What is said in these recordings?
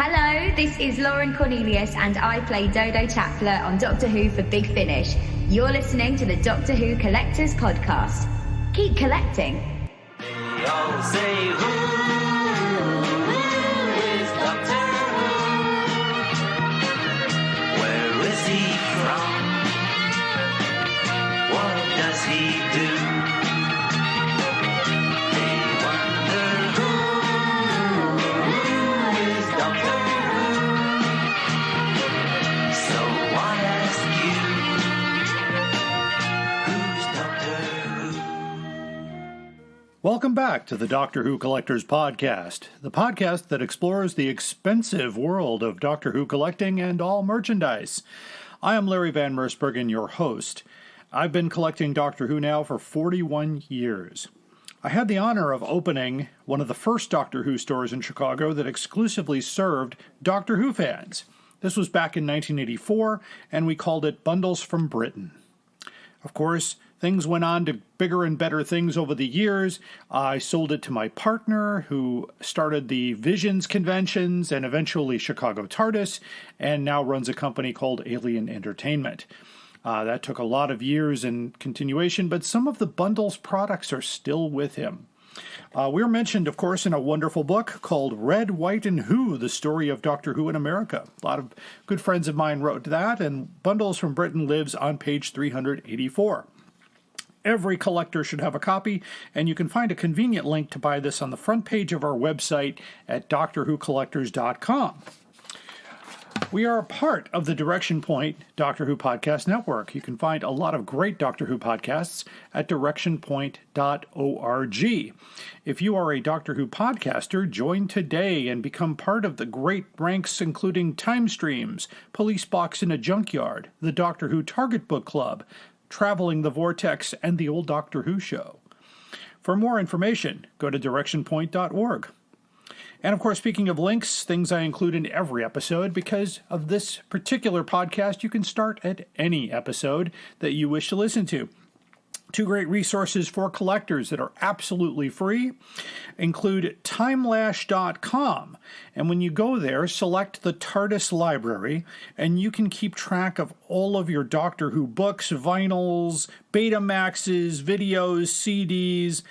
Hello, this is Lauren Cornelius and I play Dodo Chapler on Doctor Who for Big Finish. You're listening to the Doctor Who Collectors Podcast. Keep collecting. They all say who is Doctor Who? Where is he from? What does he do? Welcome back to the Doctor Who Collectors Podcast, the podcast that explores the expensive world of Doctor Who collecting and all merchandise. I am Larry Van Mersbergen, your host. I've been collecting Doctor Who now for 41 years. I had the honor of opening one of the first Doctor Who stores in Chicago that exclusively served Doctor Who fans. This was back in 1984, and we called it Bundles from Britain. Of course, things went on to bigger and better things over the years. I sold it to my partner, who started the Visions conventions and eventually Chicago TARDIS, and now runs a company called Alien Entertainment. That took a lot of years and continuation, but some of the bundles products are still with him. We were mentioned, of course, in a wonderful book called Red, White, and Who, the story of Doctor Who in America. A lot of good friends of mine wrote that, and Bundles from Britain lives on page 384. Every collector should have a copy, and you can find a convenient link to buy this on the front page of our website at DoctorWhoCollectors.com. We are a part of the Direction Point Doctor Who Podcast Network. You can find a lot of great Doctor Who podcasts at directionpoint.org. If you are a Doctor Who podcaster, join today and become part of the great ranks including Time Streams, Police Box in a Junkyard, the Doctor Who Target Book Club, Traveling the Vortex, and the Old Doctor Who Show. For more information, go to directionpoint.org. And of course, speaking of links, things I include in every episode, because of this particular podcast, you can start at any episode that you wish to listen to. Two great resources for collectors that are absolutely free include timelash.com. And when you go there, select the TARDIS library, and you can keep track of all of your Doctor Who books, vinyls, Betamaxes, videos, CDs,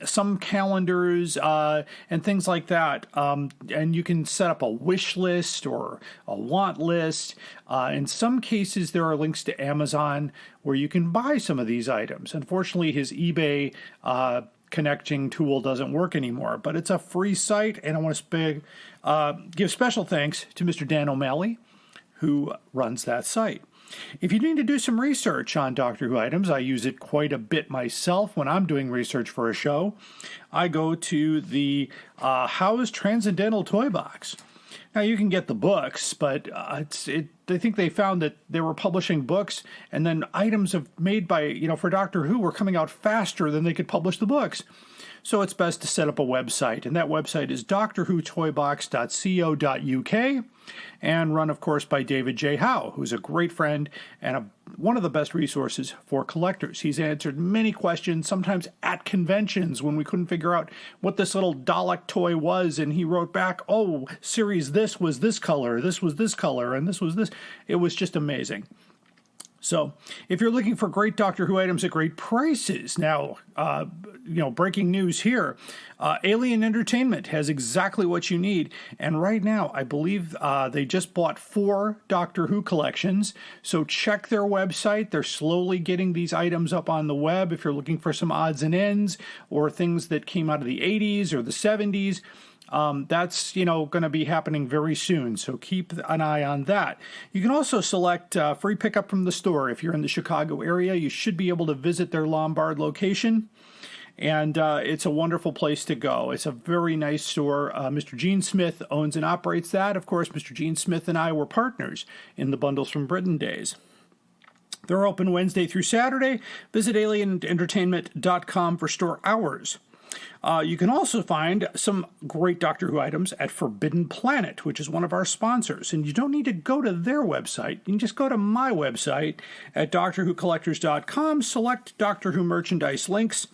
some calendars, and things like that. And you can set up a wish list or a want list. In some cases, there are links to Amazon where you can buy some of these items. Unfortunately, his eBay connecting tool doesn't work anymore, but it's a free site, and I want to give special thanks to Mr. Dan O'Malley, who runs that site. If you need to do some research on Doctor Who items, I use it quite a bit myself when I'm doing research for a show. I go to the Howe's Transcendental Toy Box. Now, you can get the books, but I think they found that they were publishing books, and then items made by, for Doctor Who were coming out faster than they could publish the books. So it's best to set up a website, and that website is drwhotoybox.co.uk, and run, of course, by David J. Howe, who's a great friend and one of the best resources for collectors. He's answered many questions, sometimes at conventions when we couldn't figure out what this little Dalek toy was, and he wrote back, oh, series this was this color, this was this color, and this was this. It was just amazing. So, if you're looking for great Doctor Who items at great prices, now, breaking news here, Alien Entertainment has exactly what you need, and right now, I believe they just bought 4 Doctor Who collections, so check their website. They're slowly getting these items up on the web if you're looking for some odds and ends, or things that came out of the 80s or the 70s. That's, going to be happening very soon, so keep an eye on that. You can also select free pickup from the store. If you're in the Chicago area, you should be able to visit their Lombard location, and it's a wonderful place to go. It's a very nice store. Mr. Gene Smith owns and operates that. Of course, Mr. Gene Smith and I were partners in the Bundles from Britain days. They're open Wednesday through Saturday. Visit alienentertainment.com for store hours. You can also find some great Doctor Who items at Forbidden Planet, which is one of our sponsors. And you don't need to go to their website. You can just go to my website at DoctorWhoCollectors.com, select Doctor Who merchandise links.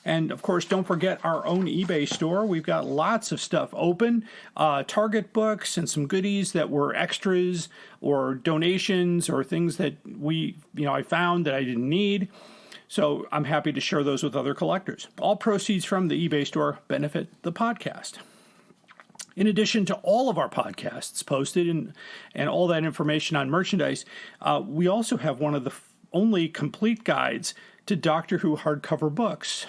And, of course, don't forget our own eBay store. We've got lots of stuff open, Target books and some goodies that were extras or donations or things that I found that I didn't need. So I'm happy to share those with other collectors. All proceeds from the eBay store benefit the podcast. In addition to all of our podcasts posted and all that information on merchandise, we also have one of the only complete guides to Doctor Who hardcover books.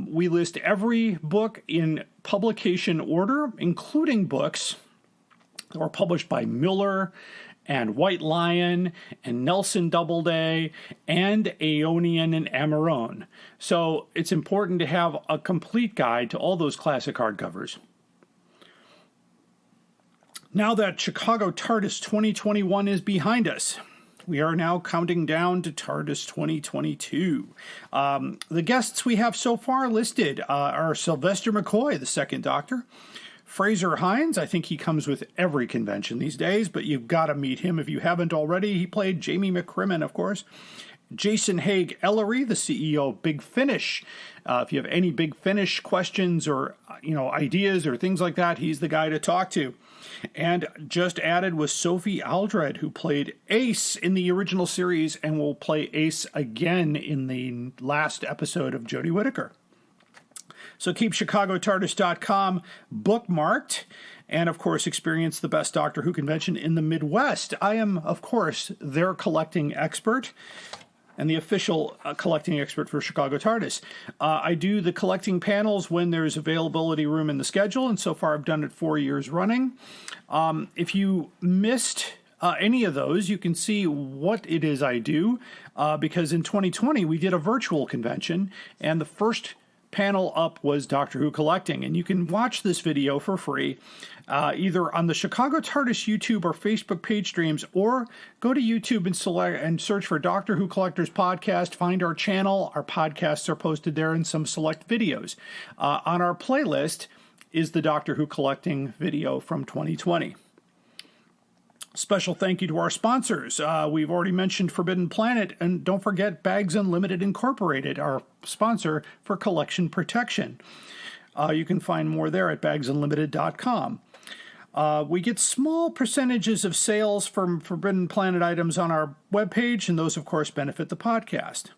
We list every book in publication order, including books that were published by Miller and White Lion and Nelson Doubleday and Aeonian and Amarone. So it's important to have a complete guide to all those classic hardcovers. Now that Chicago TARDIS 2021 is behind us, we are now counting down to TARDIS 2022. The guests we have so far listed are Sylvester McCoy, the second Doctor, Fraser Hines. I think he comes with every convention these days, but you've got to meet him if you haven't already. He played Jamie McCrimmon, of course. Jason Haig Ellery, the CEO of Big Finish. If you have any Big Finish questions or ideas or things like that, he's the guy to talk to. And just added was Sophie Aldred, who played Ace in the original series and will play Ace again in the last episode of Jodie Whittaker. So keep ChicagoTardis.com bookmarked and, of course, experience the best Doctor Who convention in the Midwest. I am, of course, their collecting expert and the official collecting expert for Chicago TARDIS. I do the collecting panels when there's availability room in the schedule, and so far I've done it 4 years running. If you missed any of those, you can see what it is I do, because in 2020 we did a virtual convention, and the first panel up was Doctor Who Collecting, and you can watch this video for free either on the Chicago TARDIS YouTube or Facebook page streams, or go to YouTube and select and search for Doctor Who Collectors Podcast. Find our channel. Our podcasts are posted there in some select videos. On our playlist is the Doctor Who Collecting video from 2020. Special thank you to our sponsors. We've already mentioned Forbidden Planet, and don't forget Bags Unlimited Incorporated, our sponsor for collection protection. You can find more there at bagsunlimited.com. We get small percentages of sales from Forbidden Planet items on our webpage, and those, of course, benefit the podcast.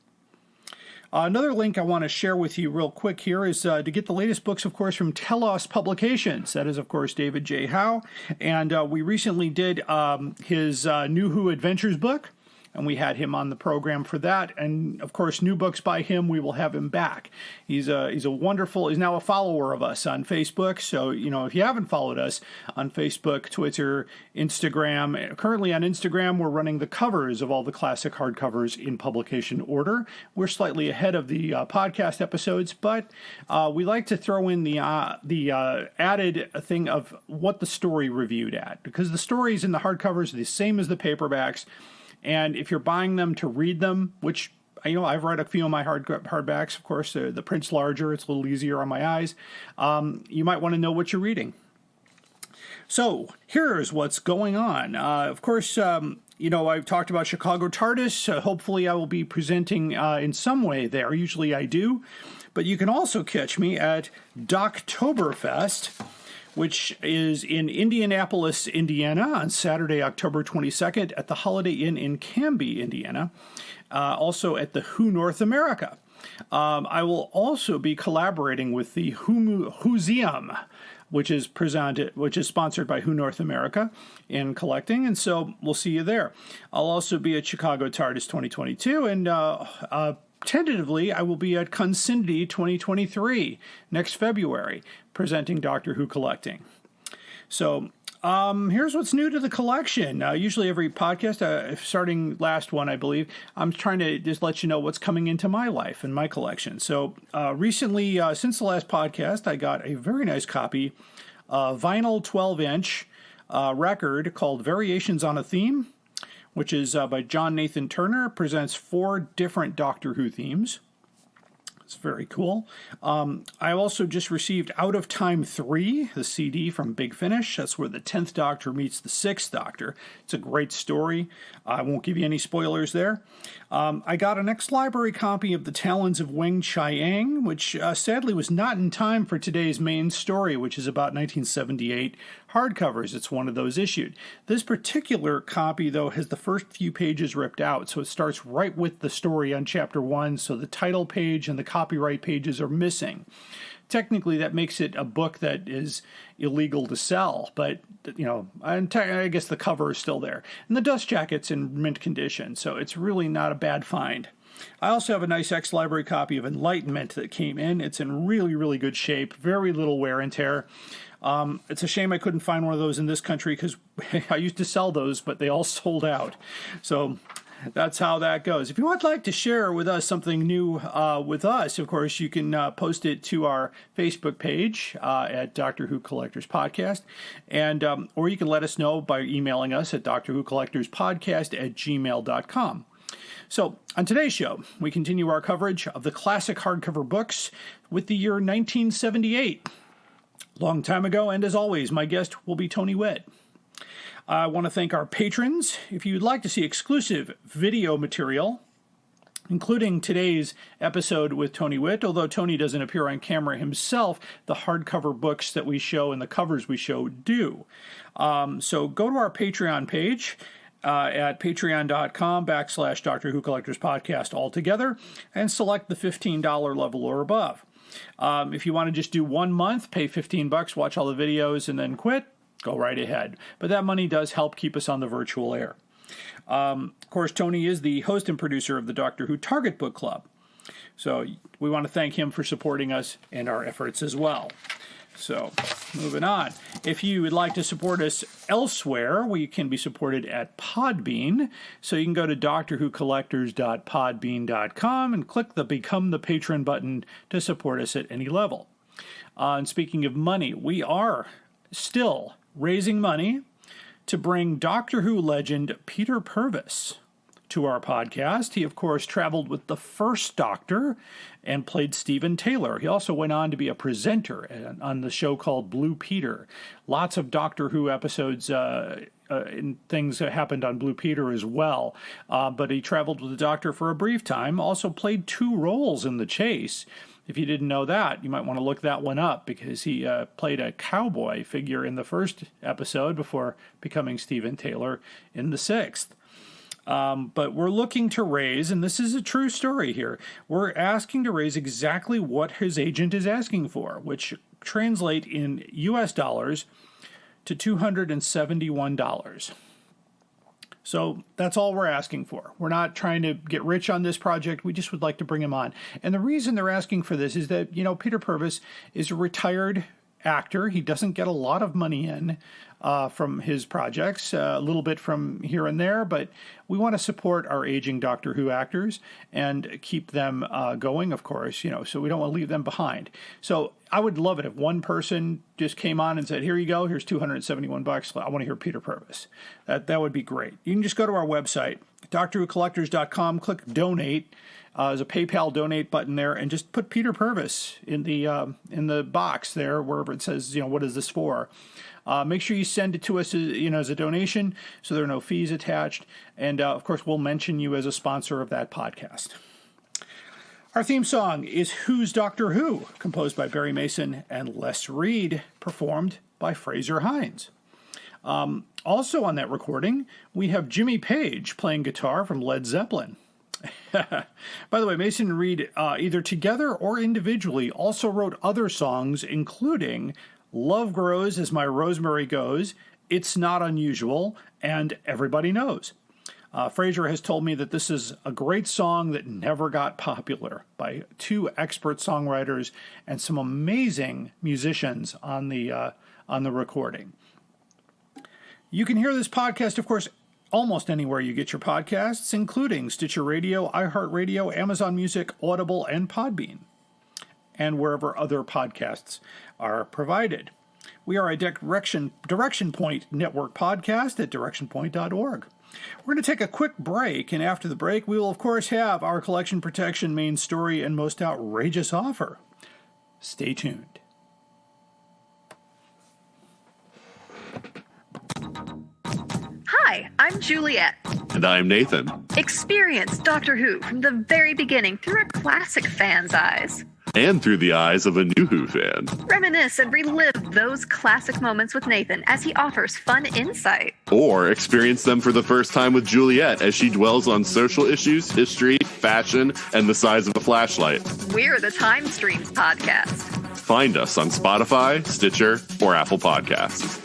Another link I want to share with you real quick here is to get the latest books, of course, from Telos Publications. That is, of course, David J. Howe. And we recently did his New Who Adventures book, and we had him on the program for that. And, of course, new books by him, we will have him back. He's a wonderful, he's now a follower of us on Facebook. So, if you haven't followed us on Facebook, Twitter, Instagram, currently on Instagram, we're running the covers of all the classic hardcovers in publication order. We're slightly ahead of the podcast episodes, but we like to throw in the added thing of what the story reviewed at, because the stories in the hardcovers are the same as the paperbacks. And if you're buying them to read them, which, I've read a few of my hardbacks, of course, the print's larger, it's a little easier on my eyes. You might want to know what you're reading. So here's what's going on. Of course, I've talked about Chicago TARDIS. Hopefully I will be presenting in some way there. Usually I do. But you can also catch me at Doctoberfest, which is in Indianapolis, Indiana, on Saturday, October 22nd at the Holiday Inn in Canby, Indiana, also at the Who North America. I will also be collaborating with the Whoseum, which is sponsored by Who North America in collecting, and so we'll see you there. I'll also be at Chicago TARDIS 2022, and tentatively, I will be at Consinity 2023 next February, presenting Doctor Who Collecting. So here's what's new to the collection. Usually every podcast, starting last one, I believe, I'm trying to just let you know what's coming into my life and my collection. So recently, since the last podcast, I got a very nice copy, vinyl 12-inch record called Variations on a Theme, which is by John Nathan Turner, presents 4 different Doctor Who themes. It's very cool. I also just received Out of Time 3, the CD from Big Finish. That's where the 10th Doctor meets the 6th Doctor. It's a great story. I won't give you any spoilers there. I got an ex-library copy of The Talons of Wing Chiang, which sadly was not in time for today's main story, which is about 1978 hardcovers. It's one of those issued. This particular copy, though, has the first few pages ripped out, so it starts right with the story on Chapter 1, so the title page and the copyright pages are missing. Technically, that makes it a book that is illegal to sell, but, I guess the cover is still there. And the dust jacket's in mint condition, so it's really not a bad find. I also have a nice ex-library copy of Enlightenment that came in. It's in really, really good shape, very little wear and tear. It's a shame I couldn't find one of those in this country because I used to sell those, but they all sold out. So that's how that goes. If you would like to share with us something new with us, of course, you can post it to our Facebook page at Doctor Who Collectors Podcast, and or you can let us know by emailing us at drwhocollectorspodcast@gmail.com. So, on today's show, we continue our coverage of the classic hardcover books with the year 1978. Long time ago, and as always, my guest will be Tony Whitt. I want to thank our patrons. If you'd like to see exclusive video material, including today's episode with Tony Whitt, although Tony doesn't appear on camera himself, the hardcover books that we show and the covers we show do. So go to our Patreon page at patreon.com/Doctor Who Collectors Podcast altogether and select the $15 level or above. If you want to just do 1 month, pay $15, watch all the videos, and then quit, go right ahead. But that money does help keep us on the virtual air. Of course, Tony is the host and producer of the Doctor Who Target Book Club. So we want to thank him for supporting us and our efforts as well. So, moving on. If you would like to support us elsewhere, we can be supported at Podbean. So you can go to drwhocollectors.podbean.com and click the Become the Patron button to support us at any level. And speaking of money, we are still raising money to bring Doctor Who legend Peter Purves to our podcast. He, of course, traveled with the first Doctor and played Stephen Taylor. He also went on to be a presenter on the show called Blue Peter. Lots of Doctor Who episodes and things that happened on Blue Peter as well. But he traveled with the Doctor for a brief time, also played 2 roles in The Chase. If you didn't know that, you might want to look that one up because he played a cowboy figure in the first episode before becoming Stephen Taylor in the 6th. But we're looking to raise, and this is a true story here, we're asking to raise exactly what his agent is asking for, which translate in US dollars to $271. So that's all we're asking for. We're not trying to get rich on this project. We just would like to bring him on. And the reason they're asking for this is that, Peter Purves is a retired actor. He doesn't get a lot of money in from his projects, a little bit from here and there, but we want to support our aging Doctor Who actors and keep them going, of course, so we don't want to leave them behind. So I would love it if one person just came on and said, here you go, here's $271. I want to hear Peter Purves. That would be great. You can just go to our website, drwhocollectors.com, click donate. There's a PayPal donate button there, and just put Peter Purves in the box there, wherever it says, what is this for? Make sure you send it to us, as a donation, so there are no fees attached. And of course, we'll mention you as a sponsor of that podcast. Our theme song is Who's Doctor Who, composed by Barry Mason and Les Reed, performed by Fraser Hines. Also on that recording, we have Jimmy Page playing guitar from Led Zeppelin. By the way, Mason and Reed, either together or individually, also wrote other songs, including Love Grows As My Rosemary Goes, It's Not Unusual, and Everybody Knows. Fraser has told me that this is a great song that never got popular by 2 expert songwriters and some amazing musicians on the recording. You can hear this podcast, of course, almost anywhere you get your podcasts, including Stitcher Radio, iHeartRadio, Amazon Music, Audible, and Podbean, and wherever other podcasts are provided. We are a Direction Point Network podcast at directionpoint.org. We're going to take a quick break, and after the break, we will, of course, have our collection protection main story and most outrageous offer. Stay tuned. Hi, I'm Juliet. And I'm Nathan. Experience Doctor Who from the very beginning through a classic fan's eyes. And through the eyes of a new Who fan. Reminisce and relive those classic moments with Nathan as he offers fun insight. Or experience them for the first time with Juliet as she dwells on social issues, history, fashion, and the size of a flashlight. We're the Time Streams podcast. Find us on Spotify, Stitcher, or Apple Podcasts.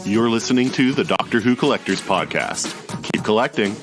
You're listening to the Doctor Who Collectors Podcast. Keep collecting.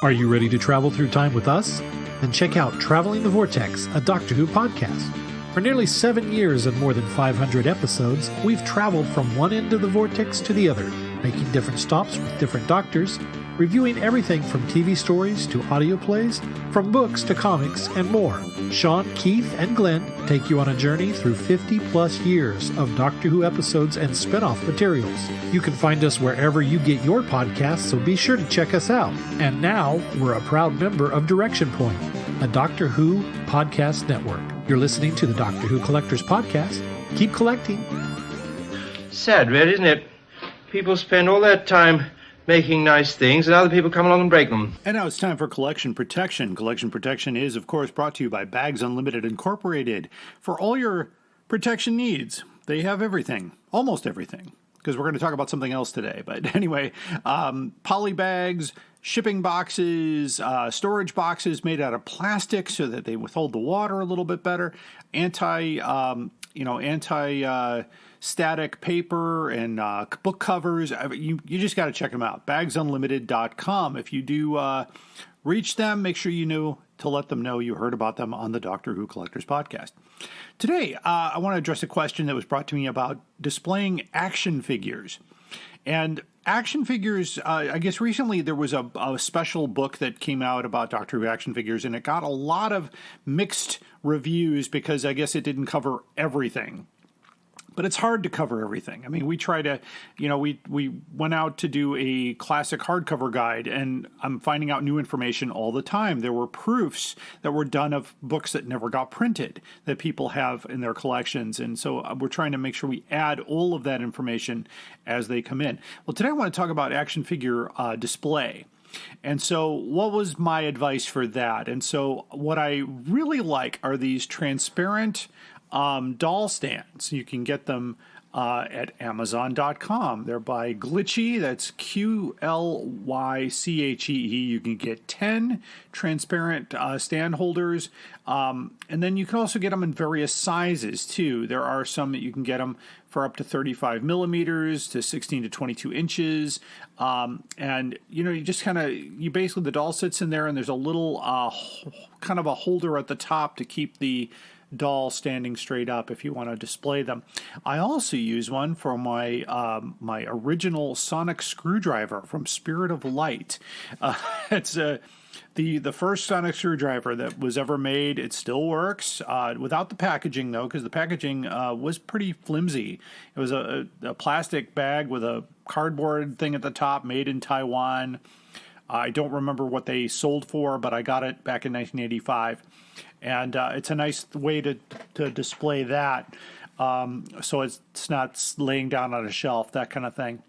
Are you ready to travel through time with us? Then check out Traveling the Vortex, a Doctor Who podcast. For nearly 7 years and more than 500 episodes, we've traveled from one end of the vortex to the other, making different stops with different doctors, reviewing everything from TV stories to audio plays, from books to comics, and more. Sean, Keith, and Glenn take you on a journey through 50-plus years of Doctor Who episodes and spin-off materials. You can find us wherever you get your podcasts, so be sure to check us out. And now, we're a proud member of Direction Point, a Doctor Who podcast network. You're listening to the Doctor Who Collectors Podcast. Keep collecting. Sad, really, isn't it? People spend all their time making nice things, and other people come along and break them. And now it's time for Collection Protection. Collection Protection is, of course, brought to you by Bags Unlimited Incorporated. For all your protection needs, they have everything, almost everything, because we're going to talk about something else today. But anyway, poly bags, shipping boxes, storage boxes made out of plastic so that they withhold the water a little bit better, static paper and book covers. You just got to check them out. BagsUnlimited.com. If you do reach them, make sure you know to let them know you heard about them on the Doctor Who Collectors Podcast. Today, I want to address a question that was brought to me about displaying action figures. And action figures, I guess recently there was a special book that came out about Doctor Who action figures, and it got a lot of mixed reviews because I guess it didn't cover everything. But it's hard to cover everything. I mean, we try to, we went out to do a classic hardcover guide, and I'm finding out new information all the time. There were proofs that were done of books that never got printed that people have in their collections. And so we're trying to make sure we add all of that information as they come in. Well, today I want to talk about action figure display. And so what was my advice for that? And so what I really like are these transparent doll stands. You can get them at Amazon.com. They're by Glitchy. That's Qlychee. You can get 10 transparent stand holders. And then you can also get them in various sizes, too. There are some that you can get them for up to 35 millimeters to 16 to 22 inches. And, you just basically, the doll sits in there, and there's a little kind of a holder at the top to keep the doll standing straight up if you want to display them. I also use one for my my original sonic screwdriver from Spirit of Light. It's the first sonic screwdriver that was ever made. It still works without the packaging, though, because the packaging was pretty flimsy. It was a plastic bag with a cardboard thing at the top, made in Taiwan. I don't remember what they sold for, but I got it back in 1985. And it's a nice way to display that, so it's not laying down on a shelf, that kind of thing.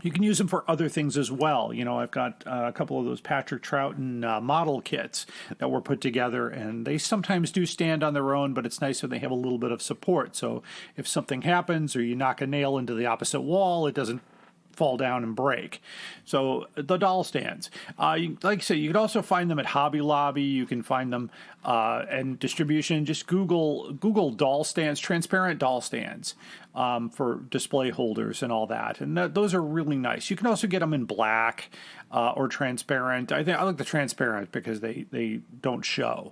You can use them for other things as well. I've got a couple of those Patrick Troughton model kits that were put together, and they sometimes do stand on their own, but it's nice when they have a little bit of support. So if something happens or you knock a nail into the opposite wall, it doesn't fall down and break. So the doll stands, like I say, you can also find them at Hobby Lobby. You can find them and distribution. Just Google doll stands, transparent doll stands for display holders and all that. And those are really nice. You can also get them in black or transparent. I like the transparent because they don't show.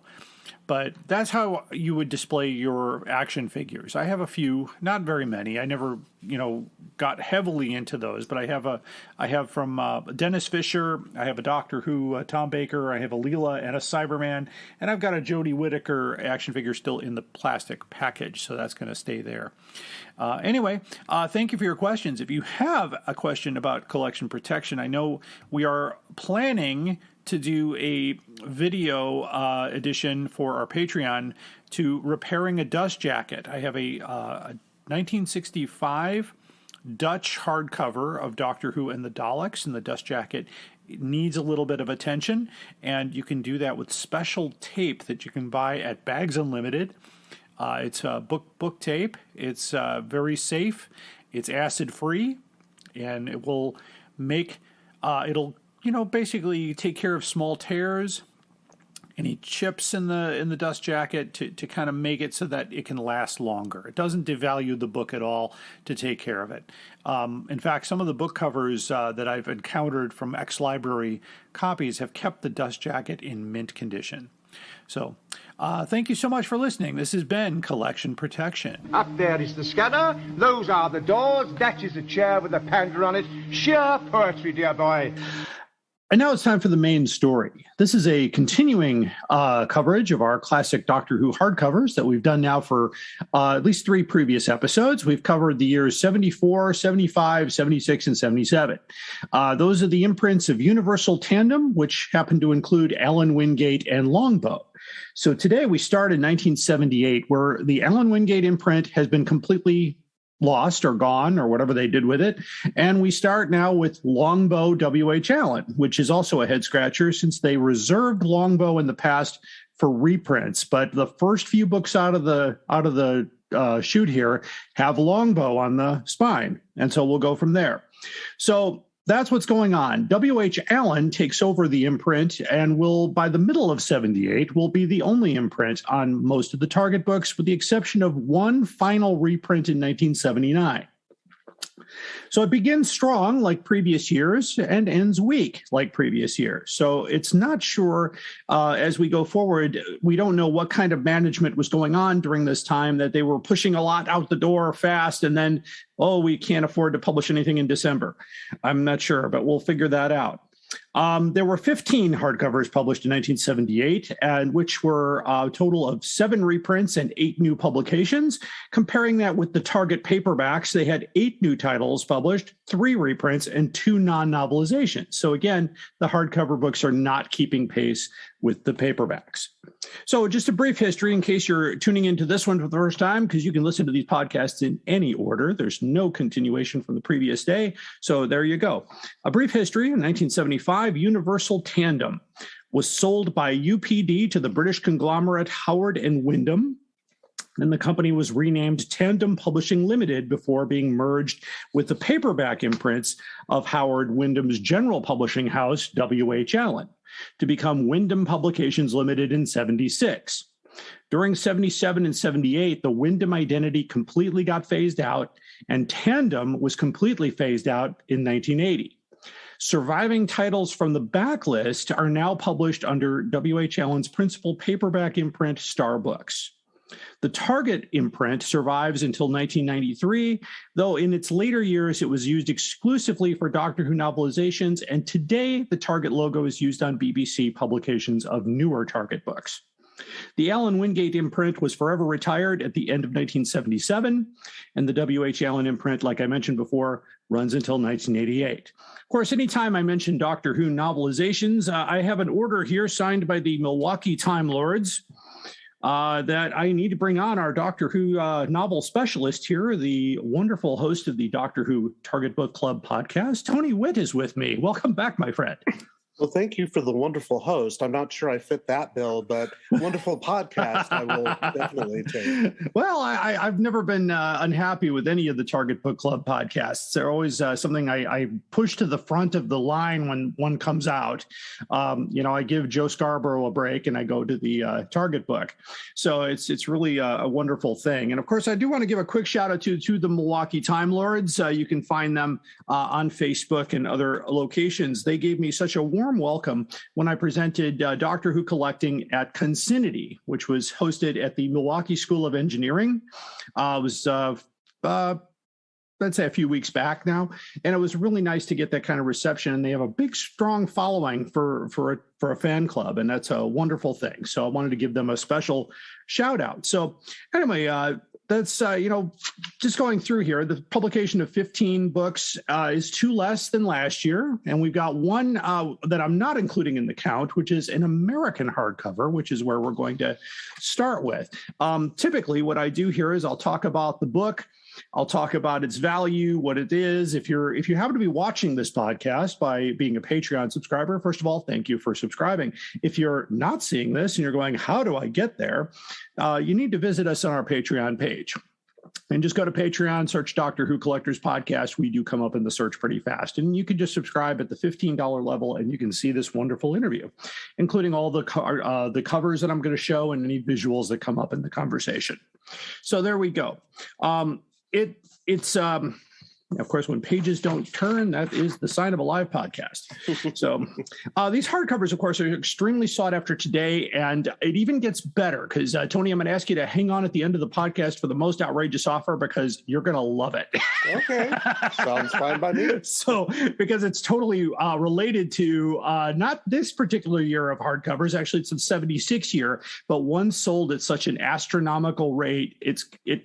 But that's how you would display your action figures. I have a few, not very many. I never, got heavily into those, but I have from Dennis Fisher. I have a Doctor Who, Tom Baker. I have a Leela and a Cyberman, and I've got a Jodie Whittaker action figure still in the plastic package, so that's going to stay there. Anyway, thank you for your questions. If you have a question about collection protection, I know we are planning to do a video edition for our Patreon to repairing a dust jacket. I have a 1965 Dutch hardcover of Doctor Who and the Daleks, and the dust jacket needs a little bit of attention, and you can do that with special tape that you can buy at Bags Unlimited. It's book tape. It's very safe. It's acid free, and it will make it'll basically take care of small tears, any chips in the dust jacket to kind of make it so that it can last longer. It doesn't devalue the book at all to take care of it. In fact, some of the book covers that I've encountered from ex-library copies have kept the dust jacket in mint condition. So, thank you so much for listening. This has been Collection Protection. Up there is the scanner. Those are the doors. That is a chair with a panda on it. Sheer poetry, dear boy. And now it's time for the main story. This is a continuing coverage of our classic Doctor Who hardcovers that we've done now for at least 3 previous episodes. We've covered the years 74, 75, 76, and 77. Those are the imprints of Universal Tandem, which happen to include Allen Wingate and Longbow. So today we start in 1978, where the Allen Wingate imprint has been completely lost or gone or whatever they did with it. And we start now with Longbow W.H. Allen, which is also a head scratcher since they reserved Longbow in the past for reprints. But the first few books out of the shoot here have Longbow on the spine. And so we'll go from there. So that's what's going on. W.H. Allen takes over the imprint and will, by the middle of 78, will be the only imprint on most of the Target books, with the exception of one final reprint in 1979. So it begins strong like previous years and ends weak like previous years. So it's not sure as we go forward. We don't know what kind of management was going on during this time, that they were pushing a lot out the door fast and then, we can't afford to publish anything in December. I'm not sure, but we'll figure that out. There were 15 hardcovers published in 1978, and which were a total of 7 reprints and 8 new publications. Comparing that with the Target paperbacks, they had 8 new titles published, 3 reprints, and 2 non-novelizations. So again, the hardcover books are not keeping pace with the paperbacks. So just a brief history in case you're tuning into this one for the first time, because you can listen to these podcasts in any order. There's no continuation from the previous day. So there you go. A brief history. In 1975, Universal Tandem was sold by UPD to the British conglomerate Howard and Wyndham. And the company was renamed Tandem Publishing Limited before being merged with the paperback imprints of Howard Wyndham's general publishing house, W.H. Allen, to become Wyndham Publications Limited in 76. During 77 and 78, the Wyndham identity completely got phased out, and Tandem was completely phased out in 1980. Surviving titles from the backlist are now published under W.H. Allen's principal paperback imprint, Star Books. The Target imprint survives until 1993, though in its later years it was used exclusively for Doctor Who novelizations, and today the Target logo is used on BBC publications of newer Target books. The Allen Wingate imprint was forever retired at the end of 1977, and the W.H. Allen imprint, like I mentioned before, runs until 1988. Of course, anytime I mention Doctor Who novelizations, I have an order here signed by the Milwaukee Time Lords that I need to bring on our Doctor Who novel specialist here, the wonderful host of the Doctor Who Target Book Club podcast. Tony Whitt is with me. Welcome back, my friend. Well, thank you for the wonderful host. I'm not sure I fit that bill, but wonderful podcast I will definitely take. Well, I've never been unhappy with any of the Target Book Club podcasts. They're always something I push to the front of the line when one comes out. I give Joe Scarborough a break and I go to the Target book. So it's really a wonderful thing. And of course, I do want to give a quick shout out to the Milwaukee Time Lords. You can find them on Facebook and other locations. They gave me such a warm warm welcome when I presented Doctor Who Collecting at Consinity, which was hosted at the Milwaukee School of Engineering. It was, let's say, a few weeks back now, and it was really nice to get that kind of reception. And they have a big, strong following for a fan club, and that's a wonderful thing. So I wanted to give them a special shout out. So anyway, that's, just going through here, the publication of 15 books is 2 less than last year. And we've got one that I'm not including in the count, which is an American hardcover, which is where we're going to start with. Typically, what I do here is I'll talk about the book. I'll talk about its value, what it is. If you happen to be watching this podcast by being a Patreon subscriber, first of all, thank you for subscribing. If you're not seeing this and you're going, how do I get there? You need to visit us on our Patreon page. And just go to Patreon, search Doctor Who Collectors Podcast. We do come up in the search pretty fast. And you can just subscribe at the $15 level, and you can see this wonderful interview, including all the covers that I'm going to show and any visuals that come up in the conversation. So there we go. It's of course, when pages don't turn, that is the sign of a live podcast. So these hardcovers, of course, are extremely sought after today, and it even gets better because, Tony, I'm going to ask you to hang on at the end of the podcast for the most outrageous offer because you're going to love it. Okay. Sounds fine by me. So, because it's totally related to not this particular year of hardcovers, actually it's the 76 year, but one sold at such an astronomical rate,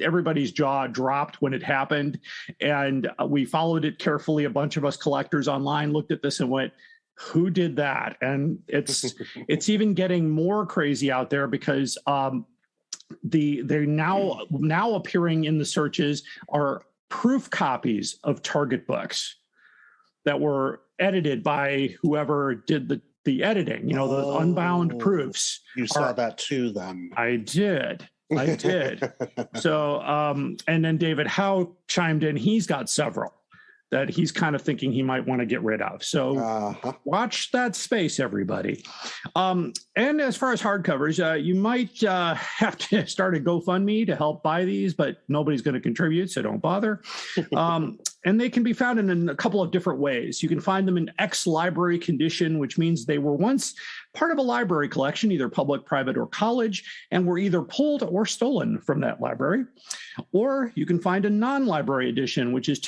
everybody's jaw dropped when it happened, and we followed it carefully. A bunch of us collectors online looked at this and went, who did that? And it's even getting more crazy out there because they're now appearing in the searches are proof copies of Target books that were edited by whoever did the editing, the unbound proofs. You saw that too then. I did. So, and then David Howe chimed in. He's got several that he's kind of thinking he might want to get rid of. So watch that space, everybody. And as far as hardcovers, you might have to start a GoFundMe to help buy these, but nobody's going to contribute, so don't bother. And they can be found in a couple of different ways. You can find them in ex-library condition, which means they were once part of a library collection, either public, private, or college, and were either pulled or stolen from that library. Or you can find a non-library edition, which is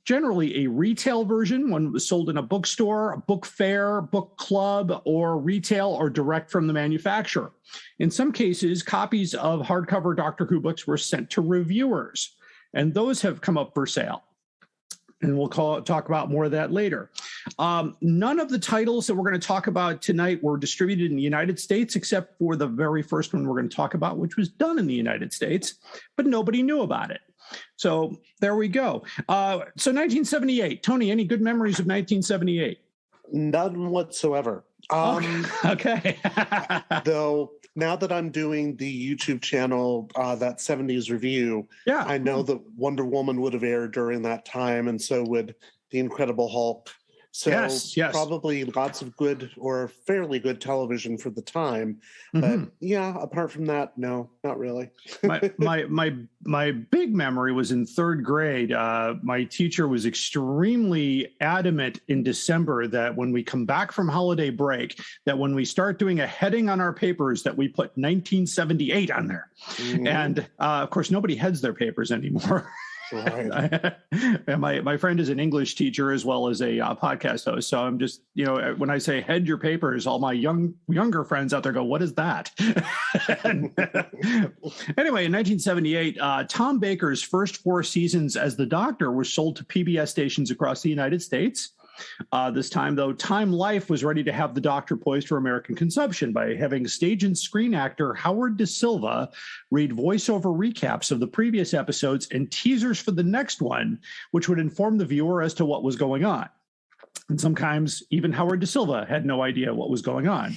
generally a retail version, one that was sold in a bookstore, a book fair, book club, or retail or direct from the manufacturer. In some cases, copies of hardcover Doctor Who books were sent to reviewers, and those have come up for sale. And we'll talk about more of that later. None of the titles that we're going to talk about tonight were distributed in the United States, except for the very first one we're going to talk about, which was done in the United States, but nobody knew about it. So there we go. So 1978. Tony, any good memories of 1978? None whatsoever. Okay. Though now that I'm doing the YouTube channel, that 70s review, I know that Wonder Woman would have aired during that time, and so would The Incredible Hulk. So yes. Probably lots of good or fairly good television for the time. But apart from that, no, not really. my big memory was in third grade. My teacher was extremely adamant in December that when we come back from holiday break, that when we start doing a heading on our papers, that we put 1978 on there. And of course, nobody heads their papers anymore. Right. And my friend is an English teacher as well as a podcast host. So I'm just, when I say head your papers, all my younger friends out there go, what is that? Anyway, in 1978, Tom Baker's first 4 seasons as the Doctor were sold to PBS stations across the United States. This time, though, Time Life was ready to have the Doctor poised for American consumption by having stage and screen actor Howard Da Silva read voiceover recaps of the previous episodes and teasers for the next one, which would inform the viewer as to what was going on. And sometimes even Howard Da Silva had no idea what was going on.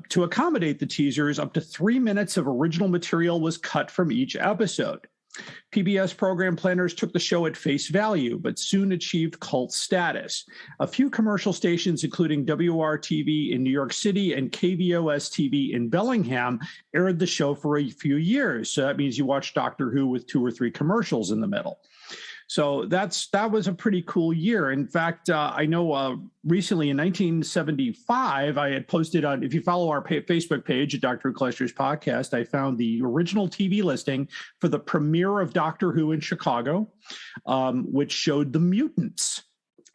To accommodate the teasers, up to 3 minutes of original material was cut from each episode. PBS program planners took the show at face value, but soon achieved cult status. A few commercial stations, including WR-TV in New York City and KVOS-TV in Bellingham, aired the show for a few years. So that means you watch Doctor Who with 2 or 3 commercials in the middle. So that was a pretty cool year. In fact, I know recently in 1975, I had posted on, if you follow our Facebook page at Doctor Who Collectors Podcast, I found the original TV listing for the premiere of Doctor Who in Chicago, which showed the mutants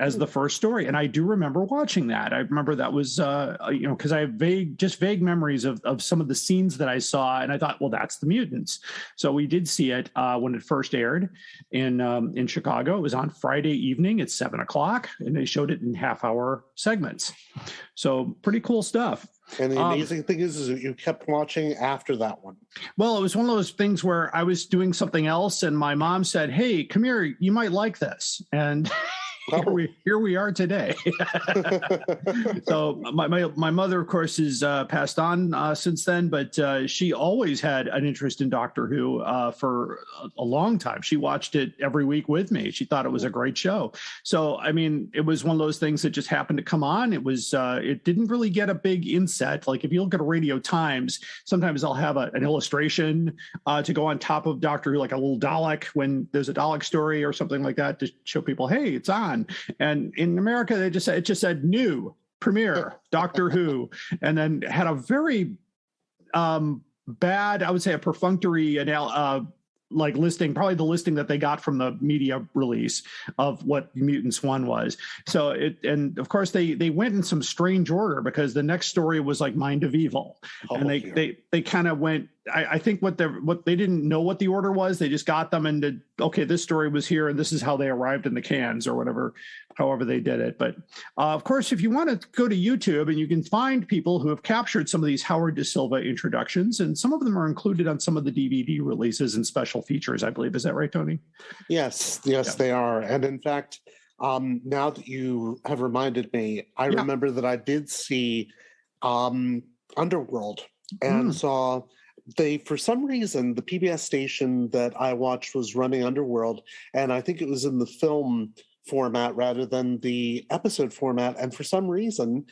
as the first story. And I do remember watching that. I remember that was, because I have vague memories of some of the scenes that I saw. And I thought, well, that's the mutants. So we did see it when it first aired in Chicago. It was on Friday evening at 7:00, and they showed it in half-hour segments. So pretty cool stuff. And the amazing thing is that you kept watching after that one. Well, it was one of those things where I was doing something else, and my mom said, "Hey, come here, you might like this." And here we are today. So my mother, of course, is passed on since then, but she always had an interest in Doctor Who for a long time. She watched it every week with me. She thought it was a great show. So, I mean, it was one of those things that just happened to come on. It was it didn't really get a big inset. Like if you look at Radio Times, sometimes I'll have an illustration to go on top of Doctor Who, like a little Dalek when there's a Dalek story or something like that, to show people, hey, it's on. And in America, it just said new premiere Doctor Who, and then had a very bad, I would say, a perfunctory listing, probably the listing that they got from the media release of what Mutants 1 was. So and of course they went in some strange order, because the next story was like Mind of Evil, and they kind of went. I think what they didn't know what the order was. They just got them and did, okay, this story was here and this is how they arrived in the cans or whatever, however they did it. But of course, if you want to go to YouTube, and you can find people who have captured some of these Howard Da Silva introductions, and some of them are included on some of the DVD releases and special features, I believe. Is that right, Tony? Yes, yeah. They are. And in fact, now that you have reminded me, I remember that I did see Underworld and saw for some reason, the PBS station that I watched was running Underworld, and I think it was in the film format rather than the episode format. And for some reason,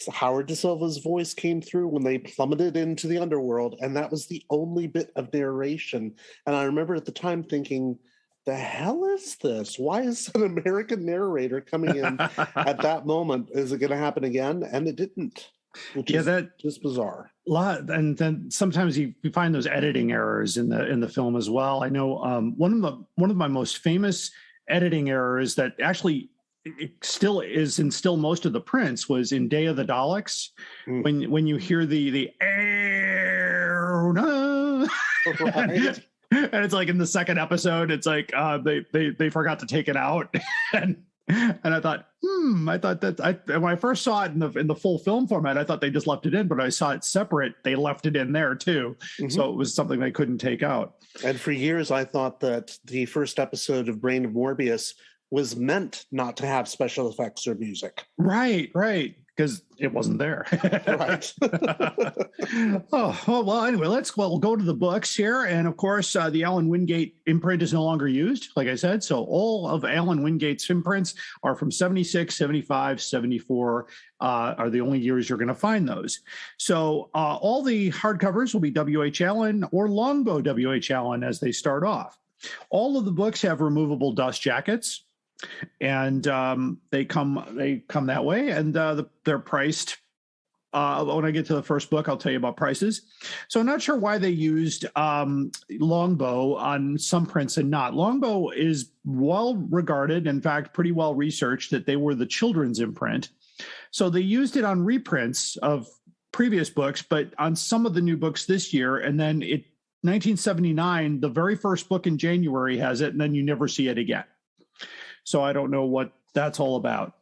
Howard Da Silva's voice came through when they plummeted into the underworld, and that was the only bit of narration. And I remember at the time thinking, the hell is this? Why is an American narrator coming in at that moment? Is it going to happen again? And it didn't. Which is just bizarre. And then sometimes you find those editing errors in the film as well. I know one of my most famous editing errors that actually it still is in most of the prints was in Day of the Daleks, when you hear the right. And it's like in the second episode, it's like they forgot to take it out. And I thought, when I first saw it in the full film format, I thought they just left it in, but I saw it separate. They left it in there too. Mm-hmm. So it was something they couldn't take out. And for years, I thought that the first episode of Brain of Morbius was meant not to have special effects or music. Right. Because it wasn't there. Right. Anyway, we'll go to the books here. And of course, the Allen Wingate imprint is no longer used, like I said. So all of Allen Wingate's imprints are from 76, 75, 74 are the only years you're going to find those. So all the hardcovers will be W.H. Allen or Longbow W.H. Allen as they start off. All of the books have removable dust jackets. And they come that way, and they're priced. When I get to the first book, I'll tell you about prices. So I'm not sure why they used Longbow on some prints and not. Longbow is well regarded, in fact, pretty well researched, that they were the children's imprint. So they used it on reprints of previous books, but on some of the new books this year, and then 1979, the very first book in January has it, and then you never see it again. So I don't know what that's all about.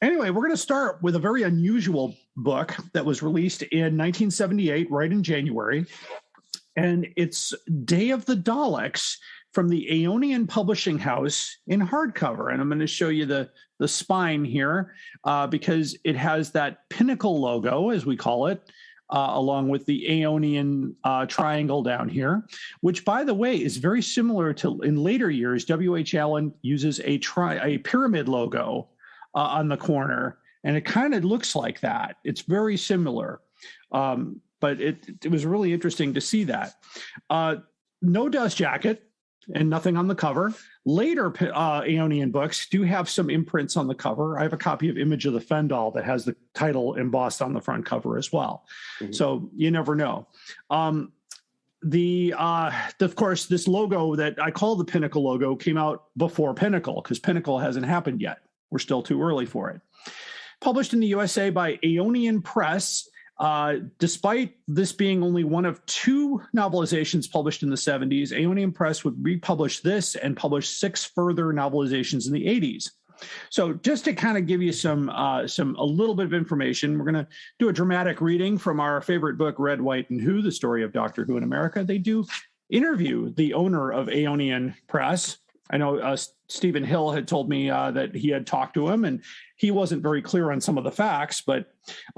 Anyway, we're going to start with a very unusual book that was released in 1978, right in January. And it's Day of the Daleks from the Aeonian Publishing House in hardcover. And I'm going to show you the spine here because it has that pinnacle logo, as we call it, along with the Aeonian triangle down here, which, by the way, is very similar to, in later years, W.H. Allen uses a pyramid logo on the corner, and it kind of looks like that. It's very similar, but it was really interesting to see that. No dust jacket. and nothing on the cover. Later Aeonian books do have some imprints on the cover. I have a copy of Image of the Fendal that has the title embossed on the front cover as well. Mm-hmm. So you never know. Of course, this logo that I call the Pinnacle logo came out before Pinnacle, because Pinnacle hasn't happened yet. We're still too early for it. Published in the USA by Aeonian Press. Despite this being only one of 2 novelizations published in the 70s, Aeonian Press would republish this and publish 6 further novelizations in the 80s. So just to kind of give you a little bit of information, we're going to do a dramatic reading from our favorite book, Red, White, and Who, the story of Doctor Who in America. They do interview the owner of Aeonian Press. I know Stephen Hill had told me that he had talked to him, and he wasn't very clear on some of the facts, but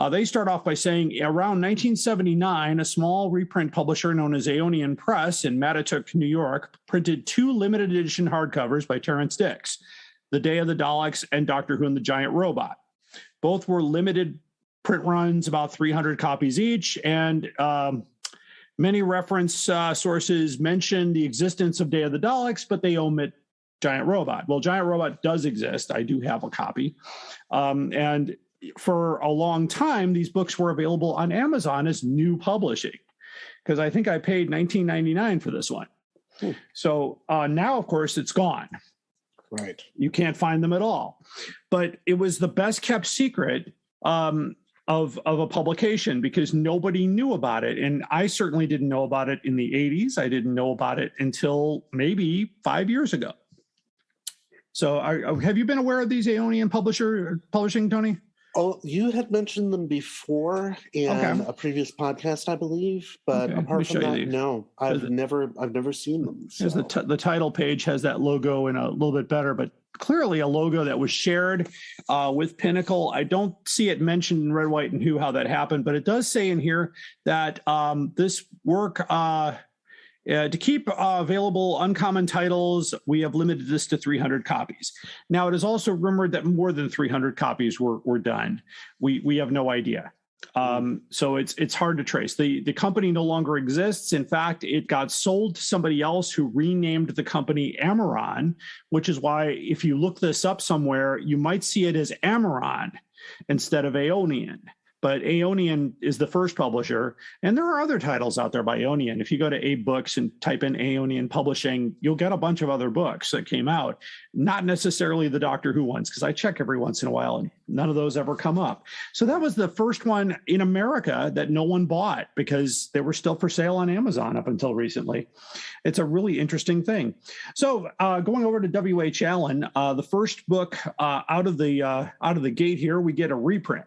they start off by saying around 1979, a small reprint publisher known as Aeonian Press in Mattituck, New York, printed 2 limited edition hardcovers by Terrence Dicks, The Day of the Daleks and Doctor Who and the Giant Robot. Both were limited print runs, about 300 copies each, and many reference sources mention the existence of Day of the Daleks, but they omit Giant Robot. Well, Giant Robot does exist. I do have a copy. And for a long time, these books were available on Amazon as new publishing, because I think I paid $19.99 for this one. So now, of course, it's gone. Right. You can't find them at all. But it was the best kept secret of a publication, because nobody knew about it. And I certainly didn't know about it in the 80s. I didn't know about it until maybe 5 years ago. So have you been aware of these Aeonian publishing, Tony? Oh, you had mentioned them before in a previous podcast, I believe. But apart from that, no, I've never seen them. So. The title page has that logo in a little bit better, but clearly a logo that was shared with Pinnacle. I don't see it mentioned in Red, White, and Who how that happened, but it does say in here that this work, to keep available uncommon titles, we have limited this to 300 copies. Now, it is also rumored that more than 300 copies were done. We have no idea. So it's hard to trace. The company no longer exists. In fact, it got sold to somebody else who renamed the company Amaron, which is why if you look this up somewhere, you might see it as Amaron instead of Aeonian. But Aeonian is the first publisher, and there are other titles out there by Aeonian. If you go to Abe Books and type in Aeonian Publishing, you'll get a bunch of other books that came out, not necessarily the Doctor Who ones, because I check every once in a while, and none of those ever come up. So that was the first one in America that no one bought, because they were still for sale on Amazon up until recently. It's a really interesting thing. So going over to W.H. Allen, the first book out of the gate here, we get a reprint.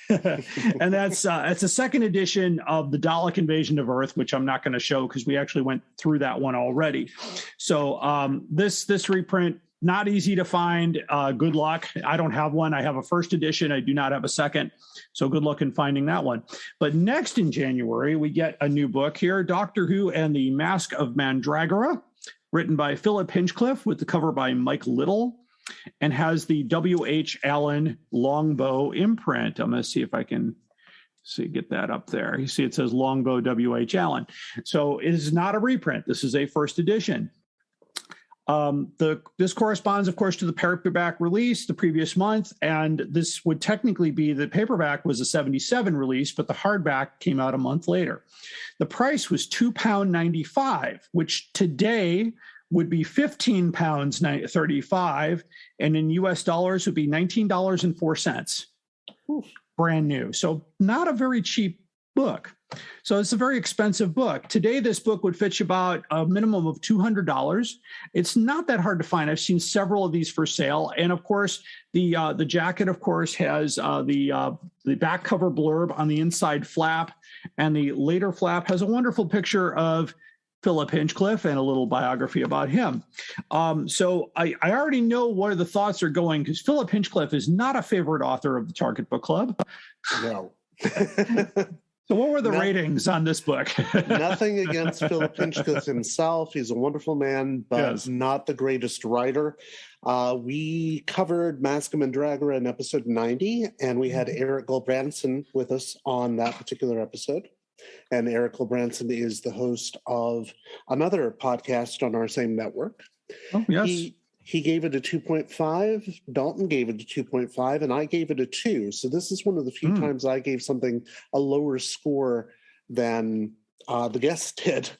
And it's a second edition of the Dalek Invasion of Earth, which I'm not going to show because we actually went through that one already. So this reprint, not easy to find. Good luck. I don't have one. I have a first edition. I do not have a second. So good luck in finding that one. But next in January, we get a new book here, Doctor Who and the Mask of Mandragora, written by Philip Hinchcliffe with the cover by Mike Little, and has the W.H. Allen Longbow imprint. I'm going to see if I can get that up there. You see it says Longbow W.H. Allen. So it is not a reprint. This is a first edition. This corresponds, of course, to the paperback release the previous month, and this would technically be the paperback was a 77 release, but the hardback came out a month later. The price was £2.95, which today would be £15.35, and in US dollars would be $19.04. Brand new. So not a very cheap book. So it's a very expensive book. Today, this book would fetch about a minimum of $200. It's not that hard to find. I've seen several of these for sale. And of course, the jacket, of course, has the back cover blurb on the inside flap. And the later flap has a wonderful picture of Philip Hinchcliffe and a little biography about him. So I already know where the thoughts are going, because Philip Hinchcliffe is not a favorite author of the Target Book Club. No. So what were the ratings on this book? Nothing against Philip Hinchcliffe himself. He's a wonderful man, but not the greatest writer. We covered Mask of Mandragora in episode 90, and we had Eric Gulbranson with us on that particular episode. And Eric LeBranson is the host of another podcast on our same network. Oh, yes. He gave it a 2.5. Dalton gave it a 2.5, and I gave it a 2. So this is one of the few times I gave something a lower score than the guest did.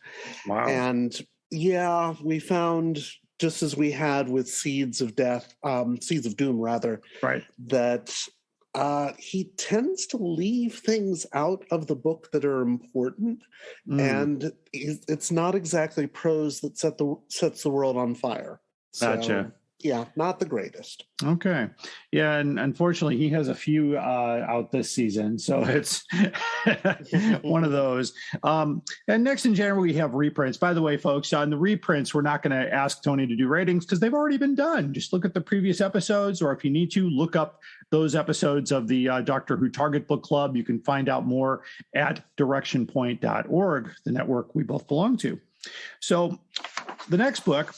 Wow. And yeah, we found, just as we had with Seeds of Doom, right, that he tends to leave things out of the book that are important, and it's not exactly prose that sets the world on fire. Gotcha. So, yeah, not the greatest. Okay. Yeah, and unfortunately, he has a few out this season, so it's one of those. And next in January, we have reprints. By the way, folks, on the reprints, we're not going to ask Tony to do ratings because they've already been done. Just look at the previous episodes, or if you need to, look up those episodes of the Doctor Who Target Book Club. You can find out more at directionpoint.org, the network we both belong to. So the next book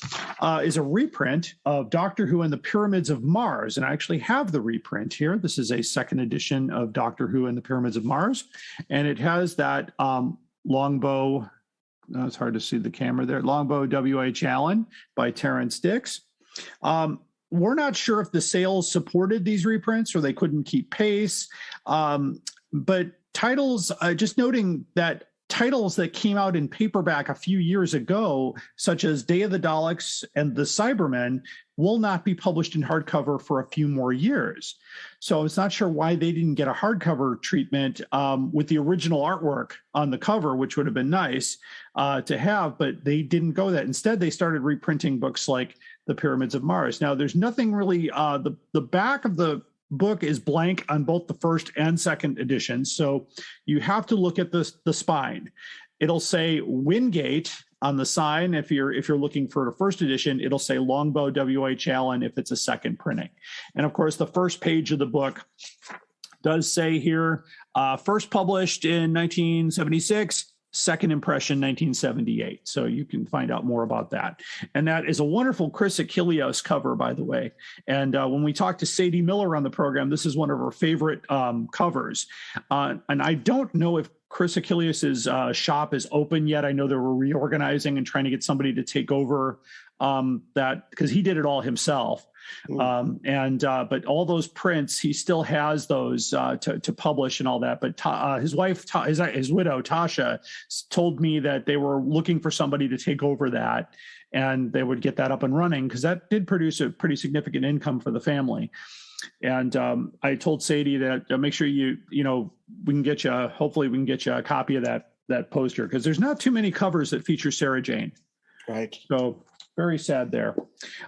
is a reprint of Doctor Who and the Pyramids of Mars. And I actually have the reprint here. This is a second edition of Doctor Who and the Pyramids of Mars. And it has that Longbow, it's hard to see the camera there, Longbow W.H. Allen by Terrence Dix. We're not sure if the sales supported these reprints or they couldn't keep pace. But titles, just noting that titles that came out in paperback a few years ago, such as Day of the Daleks and the Cybermen, will not be published in hardcover for a few more years. So I was not sure why they didn't get a hardcover treatment with the original artwork on the cover, which would have been nice to have, but they didn't go that. Instead, they started reprinting books like The Pyramids of Mars. Now, there's nothing really, the back of the book is blank on both the first and second editions, so you have to look at the spine. It'll say Wingate on the sign. If you're looking for a first edition, it'll say Longbow W.H. Allen if it's a second printing. And of course, the first page of the book does say here, first published in 1976. Second impression, 1978. So you can find out more about that. And that is a wonderful Chris Achilleos cover, by the way. And when we talked to Sadie Miller on the program, this is one of her favorite covers. And I don't know if Chris Achilleos' shop is open yet. I know they were reorganizing and trying to get somebody to take over that, because he did it all himself. But all those prints, he still has those to publish and all that. But his wife, his widow, Tasha, told me that they were looking for somebody to take over that, and they would get that up and running, because that did produce a pretty significant income for the family. And I told Sadie that make sure we can get you, hopefully we can get you a copy of that poster, because there's not too many covers that feature Sarah Jane. Right. So very sad there.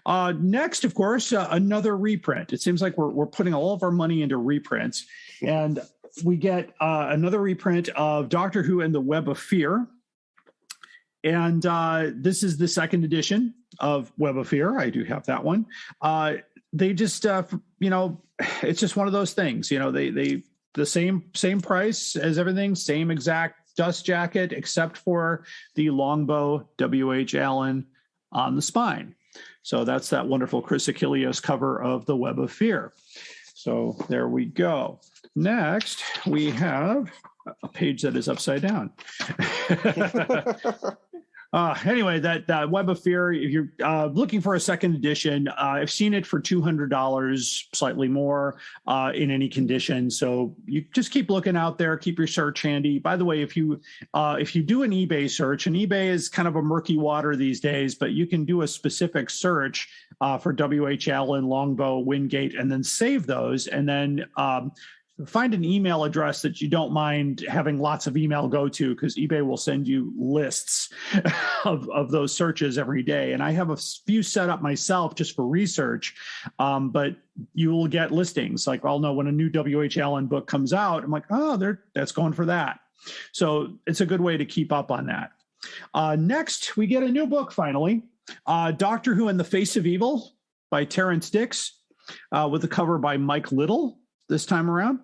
Next, of course, another reprint. It seems like we're putting all of our money into reprints, and we get another reprint of Doctor Who and the Web of Fear. And this is the second edition of Web of Fear. I do have that one. They just, it's just one of those things. They the same price as everything, same exact dust jacket, except for the Longbow W.H. Allen on the spine. So that's that wonderful Chris Achilleos cover of the Web of Fear. So there we go. Next, we have a page that is upside down. Anyway, that Web of Fear, if you're looking for a second edition, I've seen it for $200, slightly more in any condition. So you just keep looking out there, keep your search handy. By the way, if you do an eBay search, and eBay is kind of a murky water these days, but you can do a specific search for W.H. Allen, Longbow, Wingate, and then save those, and then find an email address that you don't mind having lots of email go to, because eBay will send you lists of those searches every day. And I have a few set up myself just for research, but you will get listings. Like, I'll know when a new W.H. Allen book comes out. I'm like, that's going for that. So it's a good way to keep up on that. Next, we get a new book, finally. Doctor Who and the Face of Evil by Terrence Dix, with a cover by Mike Little. This time around,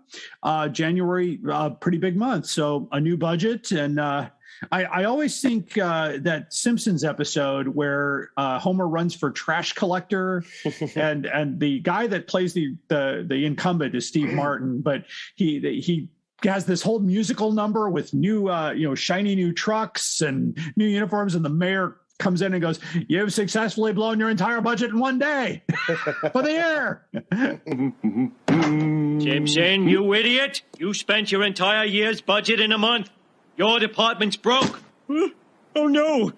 January, pretty big month. So a new budget. And I always think that Simpsons episode where Homer runs for trash collector and the guy that plays the incumbent is Steve Martin, but he has this whole musical number with new, shiny new trucks and new uniforms, and the mayor comes in and goes, "You've successfully blown your entire budget in one day for the year." Simpson, you idiot! You spent your entire year's budget in a month. Your department's broke. Oh no!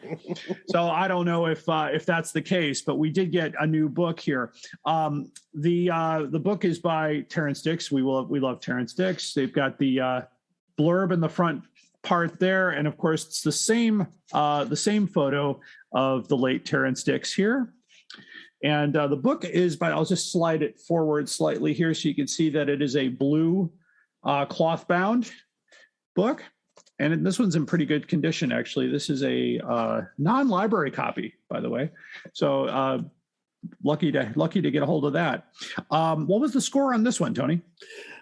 So I don't know if that's the case, but we did get a new book here. The book is by Terrence Dix. We love Terrence Dix. They've got the blurb in the front part there, and of course it's the same photo of the late Terrence Dix here. And the book is by, I'll just slide it forward slightly here so you can see that it is a blue cloth bound book. And this one's in pretty good condition, actually. This is a non-library copy, by the way. So lucky to get a hold of that. What was the score on this one, Tony?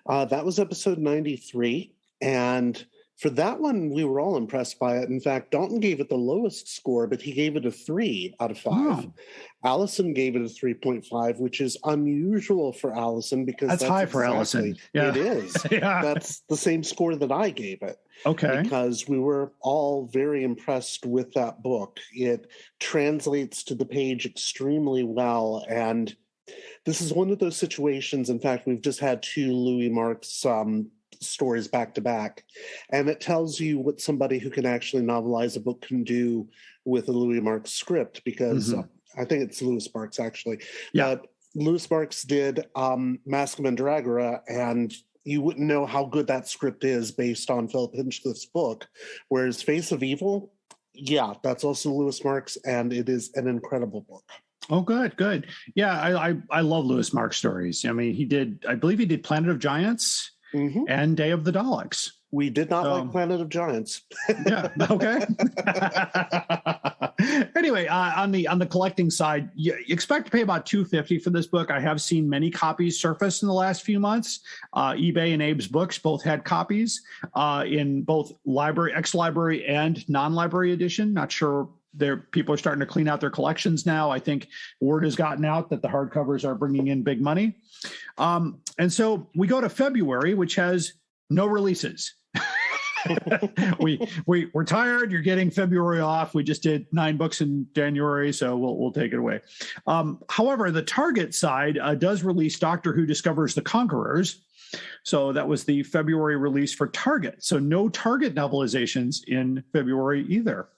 That was episode 93. And for that one, we were all impressed by it. In fact, Dalton gave it the lowest score, but he gave it a 3 out of 5. Oh. Allison gave it a 3.5, which is unusual for Allison because that's high for Allison. Yeah. It is. Yeah. That's the same score that I gave it. Okay. Because we were all very impressed with that book. It translates to the page extremely well. And this is one of those situations. In fact, we've just had 2 Louis Marks stories back to back, and it tells you what somebody who can actually novelize a book can do with a Louis Marks script, because I think it's Louis Marks actually. Yeah. But Louis Marks did Mask of Mandragora, and you wouldn't know how good that script is based on Philip Hinchcliffe's book. Whereas Face of Evil, yeah, that's also Louis Marks, and it is an incredible book. Oh, good. Yeah, I love Louis Marks stories. I mean, I believe he did Planet of Giants. Mm-hmm. And Day of the Daleks. We did not like Planet of Giants. Yeah. Okay. Anyway, on the collecting side, you expect to pay about $250 for this book. I have seen many copies surface in the last few months. eBay and Abe's Books both had copies in both library, ex-library, and non-library edition. Not sure. People are starting to clean out their collections now. I think word has gotten out that the hardcovers are bringing in big money. And so we go to February, which has no releases. We're tired. You're getting February off. We just did 9 books in January, so we'll take it away. However, the Target side does release Doctor Who Discovers the Conquerors. So that was the February release for Target. So no Target novelizations in February either.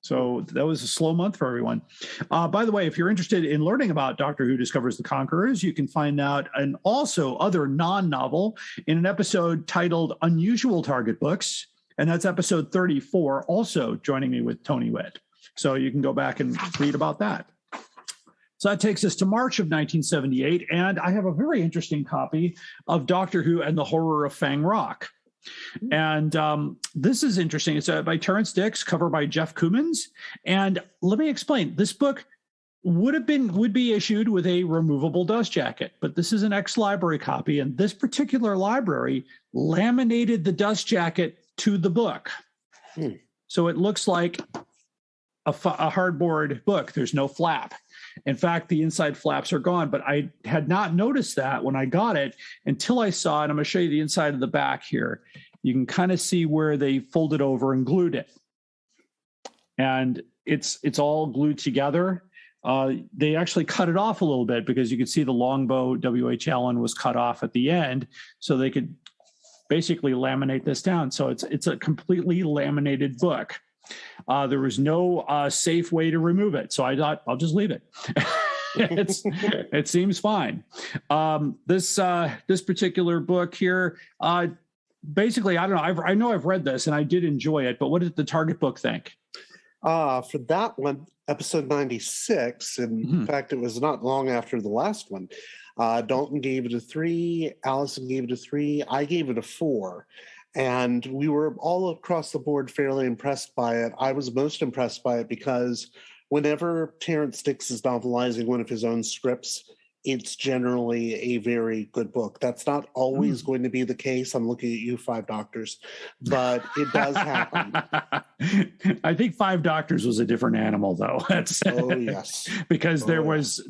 So that was a slow month for everyone. By the way, if you're interested in learning about Doctor Who Discovers the Conquerors, you can find out an also other non-novel in an episode titled Unusual Target Books. And that's episode 34, also joining me with Tony Whitt. So you can go back and read about that. So that takes us to March of 1978. And I have a very interesting copy of Doctor Who and the Horror of Fang Rock. And this is interesting. It's by Terrence Dix, cover by Jeff Cummins. And let me explain. This book would be issued with a removable dust jacket, but this is an ex-library copy, and this particular library laminated the dust jacket to the book. So it looks like a hardboard book. There's no flap. In fact, the inside flaps are gone, but I had not noticed that when I got it until I saw it. I'm going to show you the inside of the back here. You can kind of see where they folded over and glued it. And it's all glued together. They actually cut it off a little bit because you could see the Longbow W.H. Allen was cut off at the end, so they could basically laminate this down. So it's a completely laminated book. There was no safe way to remove it, so I thought I'll just leave it. It seems fine. This particular book here, basically, I don't know. I know I've read this and I did enjoy it, but what did the Target book think? For that one, episode 96, and in fact, it was not long after the last one. Dalton gave it a 3. Allison gave it a 3. I gave it a 4. And we were all across the board fairly impressed by it. I was most impressed by it because whenever Terrence Dix is novelizing one of his own scripts, it's generally a very good book. That's not always going to be the case. I'm looking at you, Five Doctors, but it does happen. I think Five Doctors was a different animal, though. Oh yes, because there was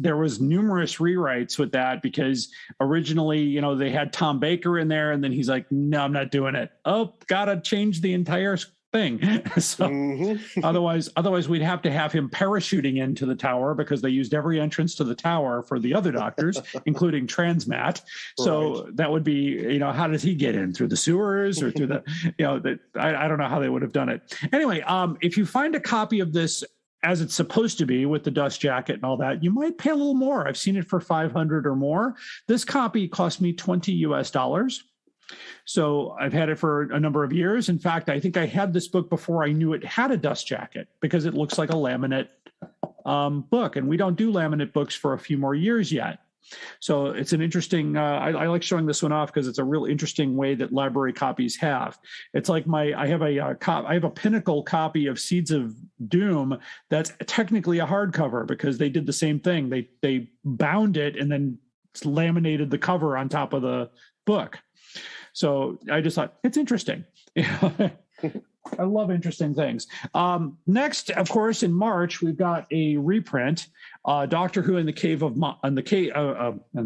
numerous rewrites with that, because originally, they had Tom Baker in there, and then he's like, no, I'm not doing it. Oh, gotta change the entire thing. So otherwise we'd have to have him parachuting into the tower, because they used every entrance to the tower for the other doctors, including Transmat. So that would be, how does he get in? Through the sewers or through the, I don't know how they would have done it. Anyway, if you find a copy of this as it's supposed to be with the dust jacket and all that, you might pay a little more. I've seen it for $500 or more. This copy cost me $20 US. So I've had it for a number of years. In fact, I think I had this book before I knew it had a dust jacket, because it looks like a laminate book. And we don't do laminate books for a few more years yet. So it's an interesting, I like showing this one off because it's a real interesting way that library copies have. It's like I have a Pinnacle copy of Seeds of Doom that's technically a hardcover, because they did the same thing. They bound it and then laminated the cover on top of the book. So I just thought it's interesting. I love interesting things. Next, of course, in March, we've got a reprint, Doctor Who and the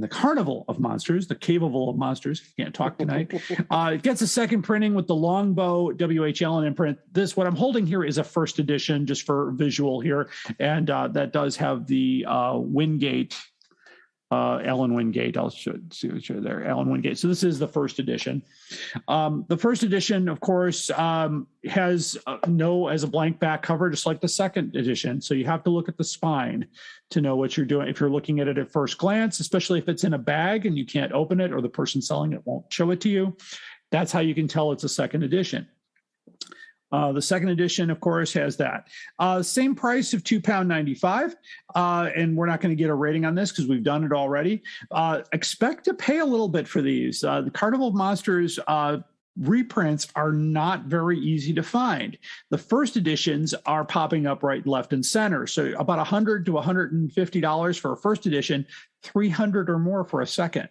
Carnival of Monsters, the Caveable of Monsters. Can't talk tonight. It gets a second printing with the Longbow W.H. Allen imprint. What I'm holding here is a first edition, just for visual here, and that does have the Wingate. Allen Wingate, I'll show there, Allen Wingate. So this is the first edition. The first edition, of course, has as a blank back cover, just like the second edition. So you have to look at the spine to know what you're doing. If you're looking at it at first glance, especially if it's in a bag and you can't open it, or the person selling it won't show it to you, that's how you can tell it's a second edition. The second edition, of course, has that. Same price of £2.95. And we're not going to get a rating on this because we've done it already. Expect to pay a little bit for these. The Carnival Monsters reprints are not very easy to find. The first editions are popping up right, left, and center. So about $100 to $150 for a first edition, $300 or more for a second,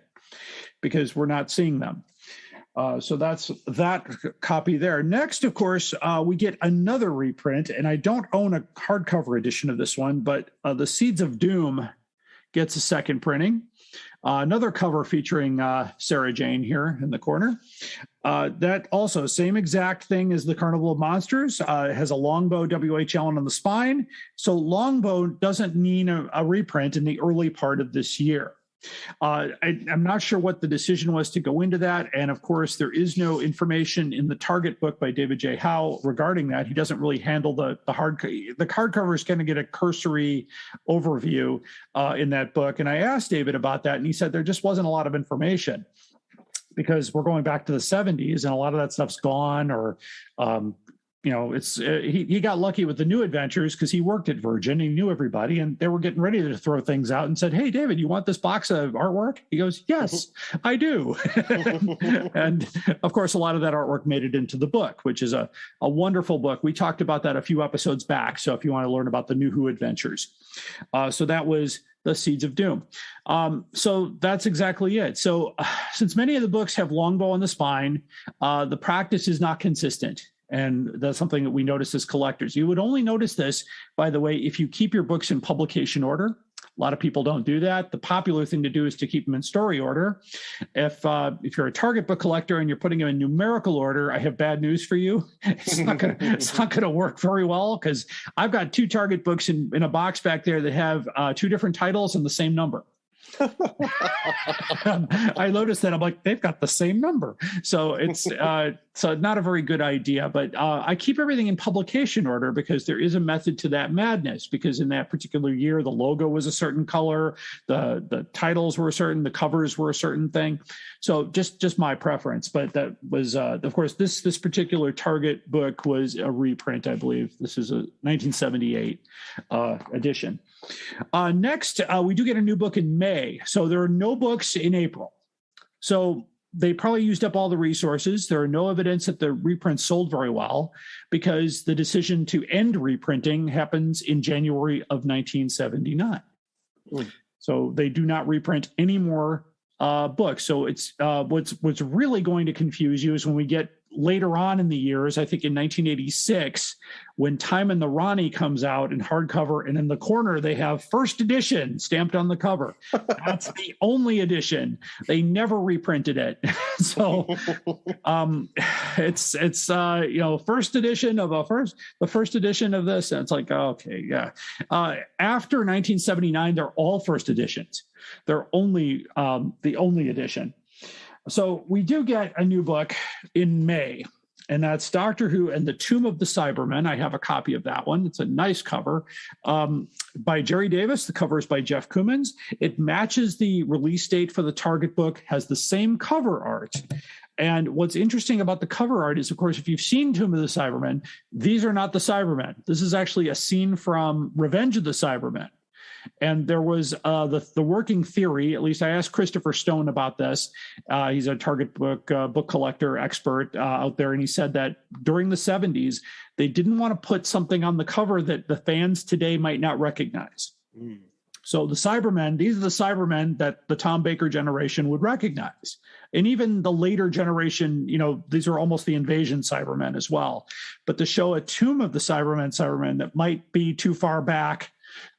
because we're not seeing them. So that's that copy there. Next, of course, we get another reprint, and I don't own a hardcover edition of this one, but the Seeds of Doom gets a second printing. Another cover featuring Sarah Jane here in the corner. That also, same exact thing as the Carnival of Monsters. It has a Longbow W.H. Allen on the spine. So Longbow doesn't mean a reprint in the early part of this year. I'm not sure what the decision was to go into that. And of course, there is no information in the Target book by David J. Howe regarding that. He doesn't really handle the hardcover is going to get a cursory overview in that book. And I asked David about that, and he said there just wasn't a lot of information, because we're going back to the 70s and a lot of that stuff's gone, or it's he got lucky with the New Adventures because he worked at Virgin. He knew everybody, and they were getting ready to throw things out, and said, "Hey, David, you want this box of artwork?" He goes, "Yes, I do." And of course, a lot of that artwork made it into the book, which is a wonderful book. We talked about that a few episodes back. So if you want to learn about the New Who adventures, so that was the Seeds of Doom. So that's exactly it. So since many of the books have Longbow on the spine, the practice is not consistent. And that's something that we notice as collectors. You would only notice this, by the way, if you keep your books in publication order. A lot of people don't do that. The popular thing to do is to keep them in story order. If you're a Target book collector and you're putting them in numerical order, I have bad news for you. It's not going to work very well, because I've got 2 Target books in a box back there that have 2 different titles and the same number. I noticed that. I'm like, they've got the same number. So it's so not a very good idea, but I keep everything in publication order, because there is a method to that madness, because in that particular year, the logo was a certain color, the titles were certain, the covers were a certain thing. So just my preference. But that was, of course, this particular Target book was a reprint, I believe. This is a 1978 edition. Next, we do get a new book in May. So there are no books in April. So they probably used up all the resources. There are no evidence that the reprints sold very well, because the decision to end reprinting happens in January of 1979. So they do not reprint any more books. So it's what's really going to confuse you is when we get later on in the years, I think in 1986, when Time and the Ronnie comes out in hardcover, and in the corner they have first edition stamped on the cover. That's the only edition. They never reprinted it. So it's first edition of the first edition of this. And it's like, okay, yeah. After 1979, they're all first editions. They're only the only edition. So we do get a new book in May, and that's Doctor Who and the Tomb of the Cybermen. I have a copy of that one. It's a nice cover by Jerry Davis. The cover is by Jeff Cummins. It matches the release date for the Target book, has the same cover art. And what's interesting about the cover art is, of course, if you've seen Tomb of the Cybermen, these are not the Cybermen. This is actually a scene from Revenge of the Cybermen. And there was the working theory, at least I asked Christopher Stone about this. He's a Target book collector expert out there. And he said that during the 70s, they didn't want to put something on the cover that the fans today might not recognize. Mm. So the Cybermen, these are the Cybermen that the Tom Baker generation would recognize. And even the later generation, these are almost the Invasion Cybermen as well. But to show a Tomb of the Cybermen that might be too far back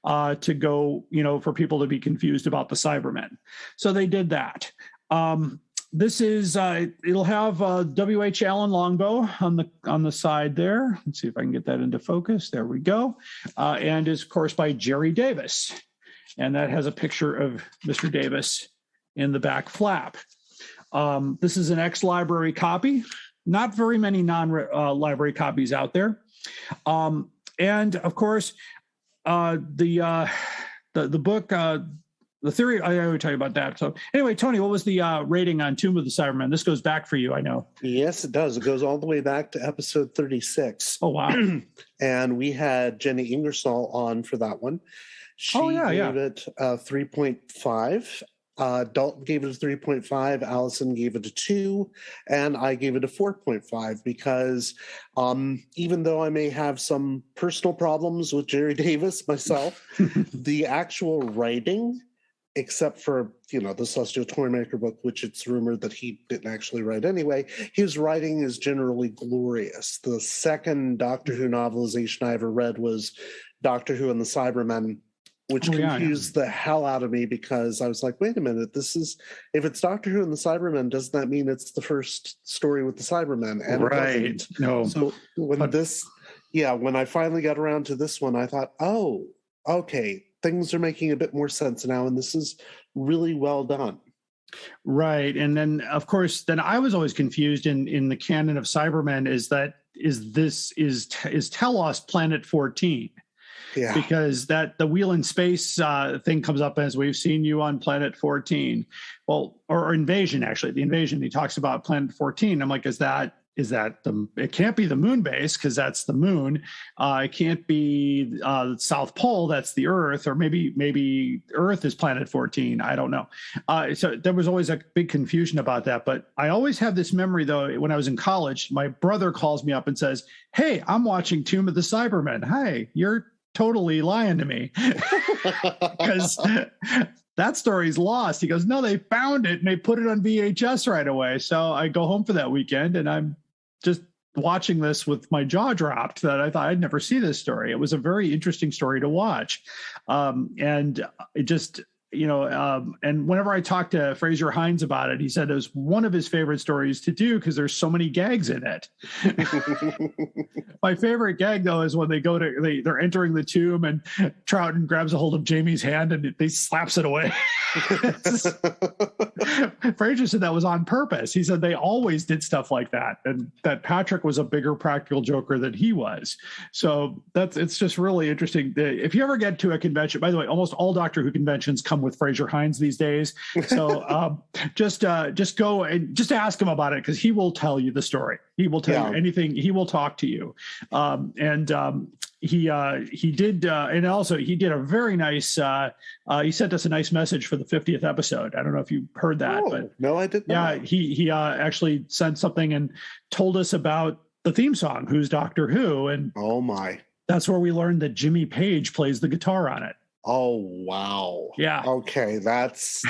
to go, for people to be confused about the Cybermen. So they did that. This is, it'll have W.H. Allen Longbow on the side there. Let's see if I can get that into focus. There we go. And is, of course, by Jerry Davis. And that has a picture of Mr. Davis in the back flap. This is an ex-library copy. Not very many non-library copies out there. And, of course, the book, the theory, I would tell you about that. So anyway, Tony, what was the rating on Tomb of the Cybermen? This goes back for you, I know. Yes, it does. It goes all the way back to episode 36. Oh, wow. And we had Jenny Ingersoll on for that one. She gave it 3.5. Dalton gave it a 3.5, Allison gave it a 2, and I gave it a 4.5 because even though I may have some personal problems with Jerry Davis myself, the actual writing, except for, the Celestial Toymaker book, which it's rumored that he didn't actually write anyway, his writing is generally glorious. The second Doctor Who novelization I ever read was Doctor Who and the Cybermen, which confused the hell out of me because I was like, wait a minute, if it's Doctor Who and the Cybermen, doesn't that mean it's the first story with the Cybermen? And right. No. So when I finally got around to this one, I thought, oh, okay, things are making a bit more sense now, and this is really well done. Right. And then, of course, I was always confused in the canon of Cybermen is Telos Planet 14? Yeah. Because the Wheel in Space thing comes up as we've seen you on Planet 14. Well, or Invasion, actually. The Invasion, he talks about Planet 14. I'm like, is that it can't be the moon base because that's the moon. It can't be South Pole, that's the Earth, or maybe Earth is Planet 14. I don't know. So there was always a big confusion about that. But I always have this memory, though, when I was in college, my brother calls me up and says, hey, I'm watching Tomb of the Cybermen. Hey, you're totally lying to me because that story's lost. He goes, no, they found it and they put it on VHS right away. So I go home for that weekend and I'm just watching this with my jaw dropped that I thought I'd never see this story. It was a very interesting story to watch. And it just, and whenever I talked to Fraser Hines about it, he said it was one of his favorite stories to do because there's so many gags in it. My favorite gag, though, is when they're entering the tomb and Troughton grabs a hold of Jamie's hand and he slaps it away. Fraser said that was on purpose. He said they always did stuff like that, and that Patrick was a bigger practical joker than he was. So it's just really interesting. If you ever get to a convention, by the way, almost all Doctor Who conventions come with Fraser Hines these days. So just go and just ask him about it because he will tell you the story. He will tell you anything. He will talk to you. He did, and also he did a very nice. He sent us a nice message for the 50th episode. I don't know if you heard that, but no, I did not. Yeah, he actually sent something and told us about the theme song, "Who's Doctor Who," and oh my, that's where we learned that Jimmy Page plays the guitar on it. Oh, wow. Yeah. Okay, that's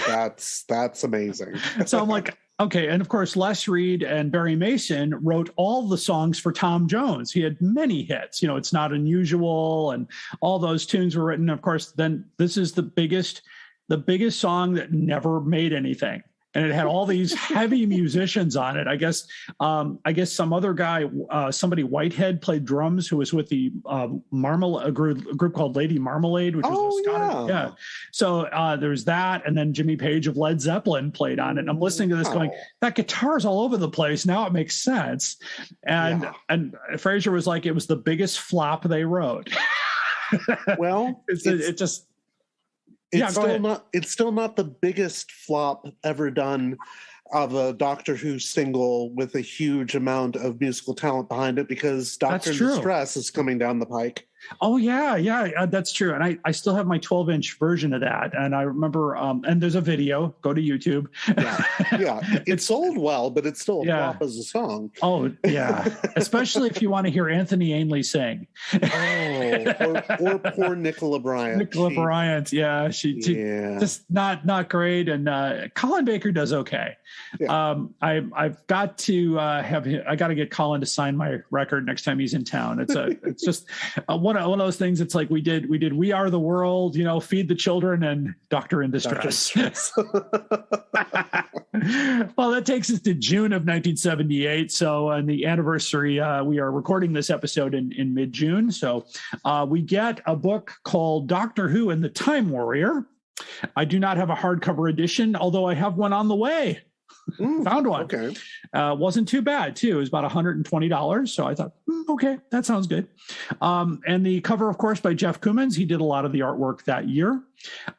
amazing. So I'm like, okay. And of course, Les Reed and Barry Mason wrote all the songs for Tom Jones. He had many hits, It's Not Unusual, and all those tunes were written. Of course, then this is the biggest song that never made anything. And it had all these heavy musicians on it. I guess some other guy, somebody Whitehead, played drums, who was with the a group called Lady Marmalade, which was a Scottish. Yeah. So there's that, and then Jimmy Page of Led Zeppelin played on it. And I'm listening to this, going, that guitar's all over the place. Now it makes sense. And Fraser was like, it was the biggest flop they wrote. Well, It's still not the biggest flop ever done of a Doctor Who single with a huge amount of musical talent behind it, because Doctor in Distress is coming down the pike. Oh, yeah, that's true. And I still have my 12-inch version of that. And I remember, and there's a video. Go to YouTube. Yeah. It sold well, but it's still a flop as a song. Oh, yeah. Especially if you want to hear Anthony Ainley sing. Or poor Nicola Bryant. Nicola Bryant, yeah. She just not great. And Colin Baker does okay. Yeah. I've got to I got to get Colin to sign my record next time he's in town. It's just one of those things. It's like we did We Are the World, Feed the Children, and Doctor in Distress. Well, that takes us to June of 1978. So on the anniversary, we are recording this episode in mid-June. So we get a book called Doctor Who and the Time Warrior. I do not have a hardcover edition, although I have one on the way. Found one. Okay. Wasn't too bad, too. It was about $120. So I thought, okay, that sounds good. And the cover, of course, by Jeff Cummins. He did a lot of the artwork that year.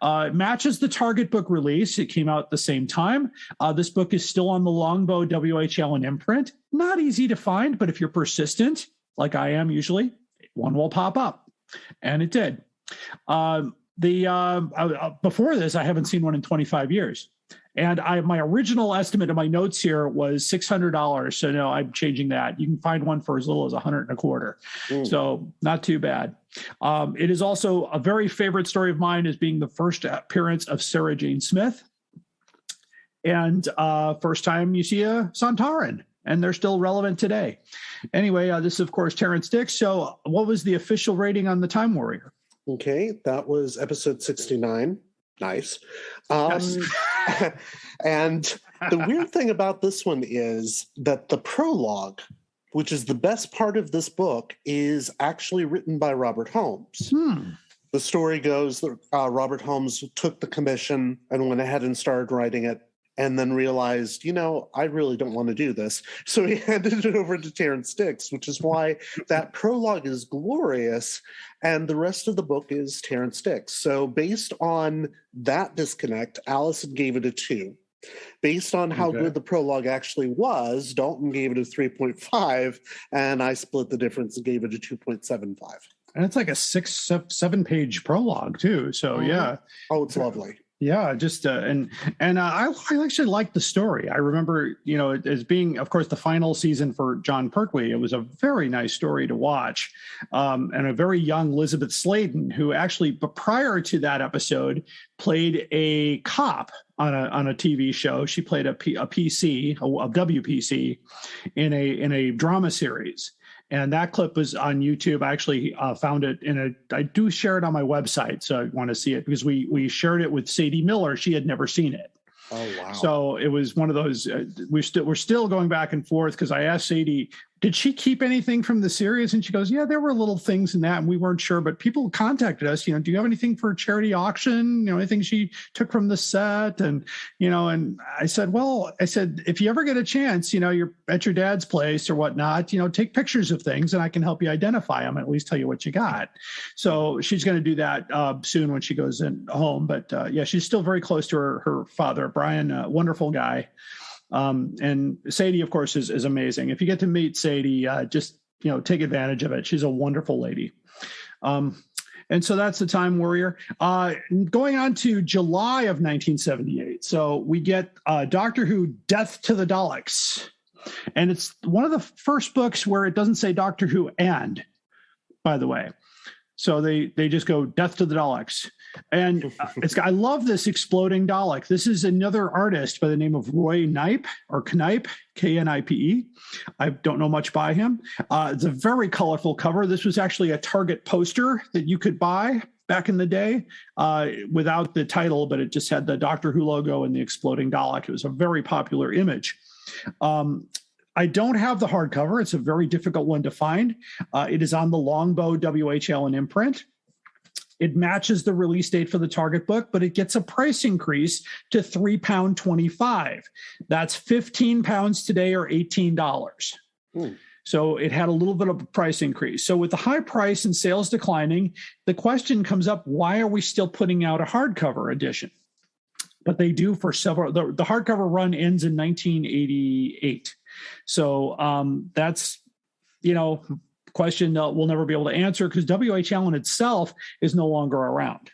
It matches the Target book release. It came out at the same time. This book is still on the Longbow WHL and imprint. Not easy to find, but if you're persistent, like I am usually, one will pop up. And it did. Before this, I haven't seen one in 25 years. And my original estimate of my notes here was $600. So no, I'm changing that. You can find one for as little as $125. So not too bad. It is also a very favorite story of mine, as being the first appearance of Sarah Jane Smith. And first time you see a Sontaran. And they're still relevant today. Anyway, this is, of course, Terrence Dix. So what was the official rating on the Time Warrior? Okay, that was episode 69. Nice. Yes. And the weird thing about this one is that the prologue, which is the best part of this book, is actually written by Robert Holmes. The story goes that Robert Holmes took the commission and went ahead and started writing it, and then realized, I really don't want to do this. So he handed it over to Terrence Dix, which is why that prologue is glorious, and the rest of the book is Terrence Dix. So based on that disconnect, Allison gave it a 2. Based on how good the prologue actually was, Dalton gave it a 3.5, and I split the difference and gave it a 2.75. And it's like a 6-7 page prologue too. So yeah. Oh, it's lovely. Yeah, just and I actually liked the story. I remember, it as being, of course, the final season for John Pertwee. It was a very nice story to watch, and a very young Elizabeth Sladen, who actually, but prior to that episode, played a cop on a TV show. She played a WPC in a drama series. And that clip was on YouTube. I actually found it I do share it on my website. So I want to see it, because we shared it with Sadie Miller. She had never seen it. Oh, wow. So it was one of those, we're still going back and forth, because I asked Sadie, did she keep anything from the series? And she goes, yeah, there were little things in that, and we weren't sure, but people contacted us, do you have anything for a charity auction? Anything she took from the set? And, and I said, if you ever get a chance, you're at your dad's place or whatnot, take pictures of things, and I can help you identify them and at least tell you what you got. So she's going to do that soon when she goes home. But yeah, she's still very close to her father, Brian, a wonderful guy. And Sadie, of course, is amazing. If you get to meet Sadie, just, take advantage of it. She's a wonderful lady. And so that's the Time Warrior. Going on to July of 1978. So we get Doctor Who Death to the Daleks. And it's one of the first books where it doesn't say Doctor Who and, by the way. So they just go Death to the Daleks. And I love this exploding Dalek. This is another artist by the name of Roy Knipe, or Knipe, Knipe. I don't know much by him. It's a very colorful cover. This was actually a Target poster that you could buy back in the day without the title, but it just had the Doctor Who logo and the exploding Dalek. It was a very popular image. I don't have the hardcover. It's a very difficult one to find. It is on the Longbow WHL and imprint. It matches the release date for the Target book, but it gets a price increase to £3.25. That's £15 today, or $18. So it had a little bit of a price increase. So with the high price and sales declining, the question comes up, why are we still putting out a hardcover edition? But they do for several. The hardcover run ends in 1988. So that's, question we'll never be able to answer, because W.H. Allen itself is no longer around.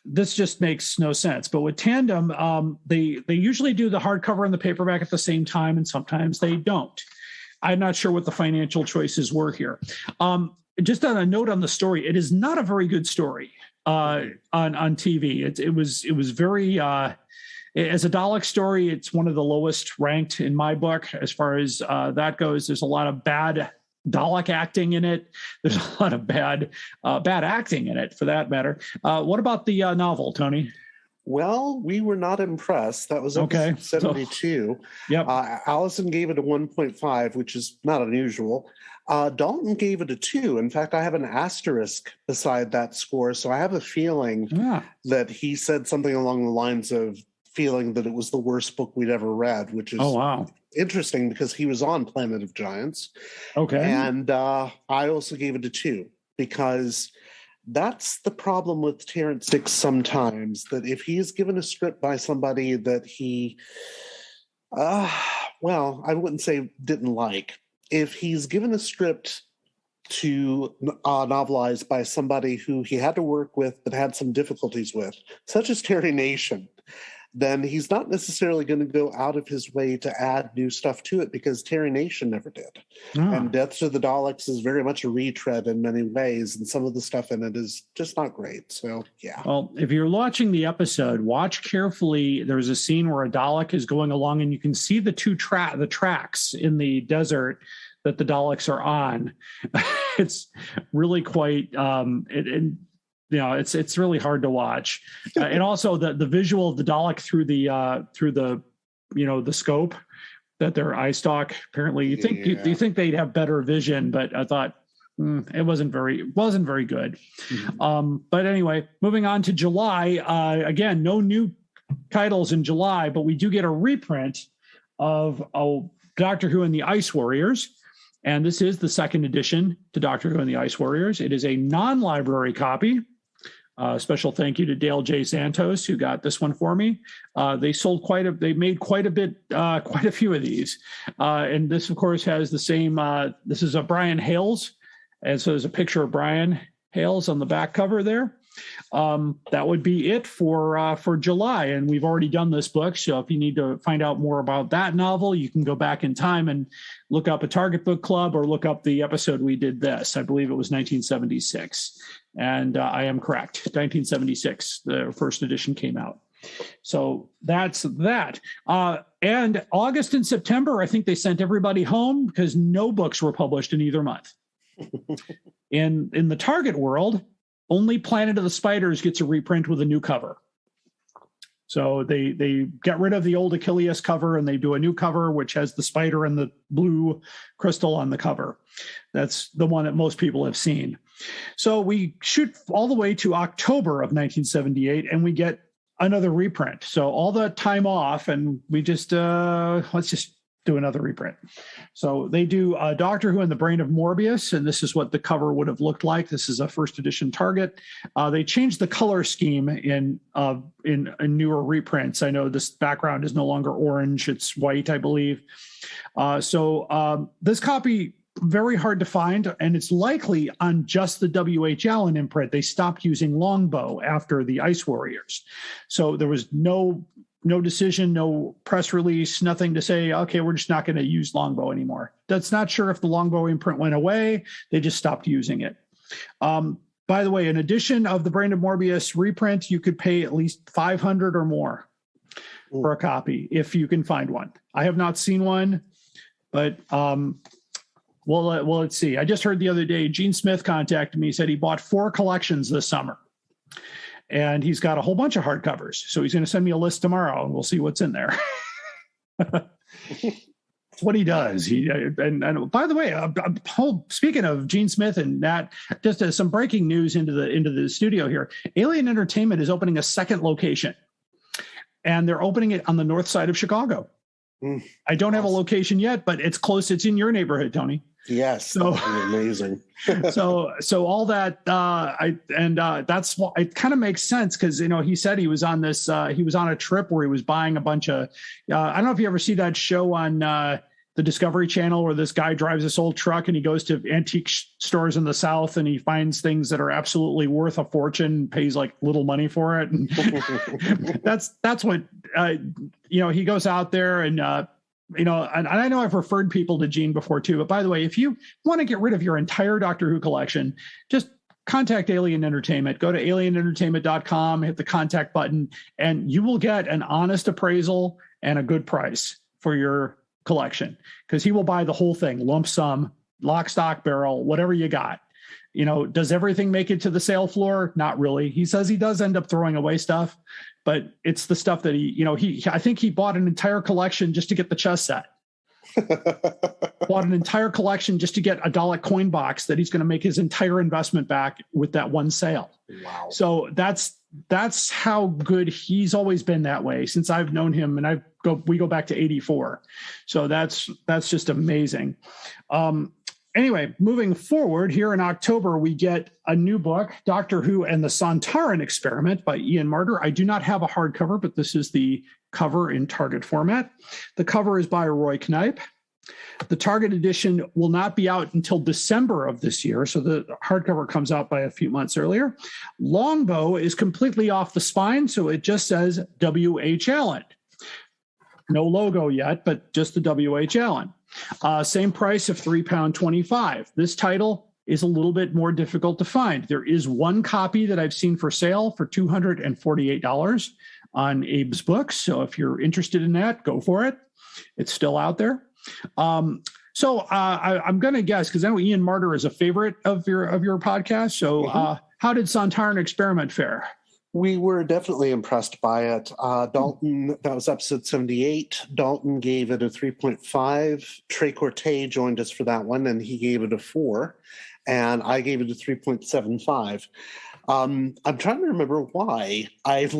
This just makes no sense. But with Tandem, they usually do the hardcover and the paperback at the same time, and sometimes they don't. I'm not sure what the financial choices were here. Just on a note on the story, it is not a very good story on TV. It was very as a Dalek story, it's one of the lowest ranked in my book as far as that goes. There's a lot of bad Dalek acting in it. There's a lot of bad acting in it, for that matter. What about the novel, Tony? Well, we were not impressed. That was okay. 72. Yep. Allison gave it a 1.5, which is not unusual. Dalton gave it a 2. In fact, I have an asterisk beside that score, so I have a feeling that he said something along the lines of feeling that it was the worst book we'd ever read, which is interesting because he was on Planet of Giants. Okay. And I also gave it a 2 because that's the problem with Terrence Dicks sometimes, that if he is given a script by somebody that he, I wouldn't say didn't like. If he's given a script to novelize by somebody who he had to work with but had some difficulties with, such as Terry Nation, then he's not necessarily going to go out of his way to add new stuff to it, because Terry Nation never did. And Death to the Daleks is very much a retread in many ways, and some of the stuff in it is just not great. So, yeah. Well, if you're watching the episode, watch carefully. There's a scene where a Dalek is going along, and you can see the the tracks in the desert that the Daleks are on. It's really quite it's really hard to watch, and also the visual of the Dalek through the scope, that their eye stalk. Apparently, you think they'd have better vision, but I thought it wasn't very good. Mm-hmm. But anyway, moving on to July. Again, no new titles in July, but we do get a reprint of Doctor Who and the Ice Warriors. And this is the second edition to Doctor Who and the Ice Warriors. It is a non-library copy. Special thank you to Dale J. Santos, who got this one for me. They made quite a few of these. And this, of course, has the same, this is a Brian Hales. And so there's a picture of Brian Hales on the back cover there. That would be it for July. And we've already done this book. So if you need to find out more about that novel, you can go back in time and look up a Target Book Club, or look up the episode we did this. I believe it was 1976. And I am correct. 1976, the first edition came out. So that's that. And August and September, I think they sent everybody home because no books were published in either month. In the Target world, only Planet of the Spiders gets a reprint with a new cover. So they get rid of the old Achilles cover and they do a new cover, which has the spider and the blue crystal on the cover. That's the one that most people have seen. So we shoot all the way to October of 1978 and we get another reprint. So all the time off, and we just, let's just do another reprint. So they do Doctor Who and the Brain of Morbius, and this is what the cover would have looked like. This is a first edition Target. They changed the color scheme in newer reprints. I know this background is no longer orange; it's white, I believe. So this copy, very hard to find, and it's likely on just the W.H. Allen imprint. They stopped using Longbow after the Ice Warriors, so there was no decision, no press release, nothing to say, okay, we're just not going to use Longbow anymore. That's not sure if the Longbow imprint went away. They just stopped using it. By the way, an edition of the Brain of Morbius reprint, you could pay at least $500 or more for a copy if you can find one. I have not seen one, but let's see. I just heard the other day, Gene Smith contacted me, said he bought 4 collections this summer, and he's got a whole bunch of hardcovers. So he's going to send me a list tomorrow, and we'll see what's in there. That's what he does. And by the way, speaking of Gene Smith and that, just some breaking news into the studio here. Alien Entertainment is opening a second location, and they're opening it on the north side of Chicago. I don't have a location yet, but it's close. It's in your neighborhood, Tony. Yes, so amazing. so all that that's it kind of makes sense because he said he was on this he was on a trip where he was buying a bunch of I don't know if you ever see that show on the Discovery Channel where this guy drives this old truck and he goes to antique stores in the South and he finds things that are absolutely worth a fortune, pays like little money for it, and that's what he goes out there and. And I know I've referred people to Gene before too, but by the way, if you want to get rid of your entire Doctor Who collection, just contact Alien Entertainment. Go to alienentertainment.com, hit the contact button, and you will get an honest appraisal and a good price for your collection because he will buy the whole thing, lump sum, lock, stock, barrel, whatever you got. Does everything make it to the sale floor? Not really. He says he does end up throwing away stuff, but it's the stuff that I think he bought an entire collection just to get the chess set. Bought an entire collection just to get a Dalek coin box that he's going to make his entire investment back with that one sale. Wow. So that's how good he's always been that way since I've known him, and we go back to 1984. So that's just amazing. Anyway, moving forward, here in October, we get a new book, Doctor Who and the Sontaran Experiment by Ian Marter. I do not have a hardcover, but this is the cover in Target format. The cover is by Roy Knipe. The Target edition will not be out until December of this year, so the hardcover comes out by a few months earlier. Longbow is completely off the spine, so it just says W.H. Allen. No logo yet, but just the W.H. Allen. Same price of £3.25. This title is a little bit more difficult to find. There is one copy that I've seen for sale for $248 on Abe's Books. So if you're interested in that, go for it. It's still out there. So I'm going to guess, because I know Ian Marter is a favorite of your podcast. So how did Sontaran Experiment fare? We were definitely impressed by it. Dalton, that was episode 78. Dalton gave it a 3.5. Trey Corte joined us for that one, and he gave it a 4. And I gave it a 3.75. I'm trying to remember why I've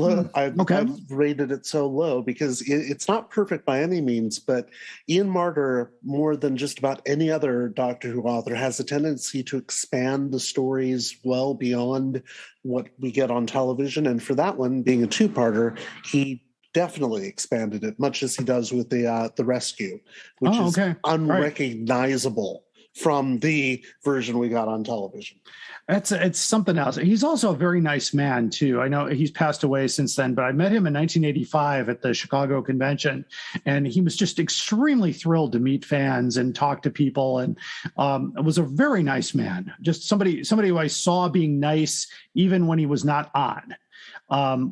rated it so low, because it's not perfect by any means, but Ian Marter, more than just about any other Doctor Who author, has a tendency to expand the stories well beyond what we get on television. And for that one, being a 2-parter, he definitely expanded it, much as he does with the Rescue, which is unrecognizable from the version we got on television. It's something else. He's also a very nice man too. I know he's passed away since then, but I met him in 1985 at the Chicago convention, and he was just extremely thrilled to meet fans and talk to people, and was a very nice man. Just somebody who I saw being nice even when he was not on.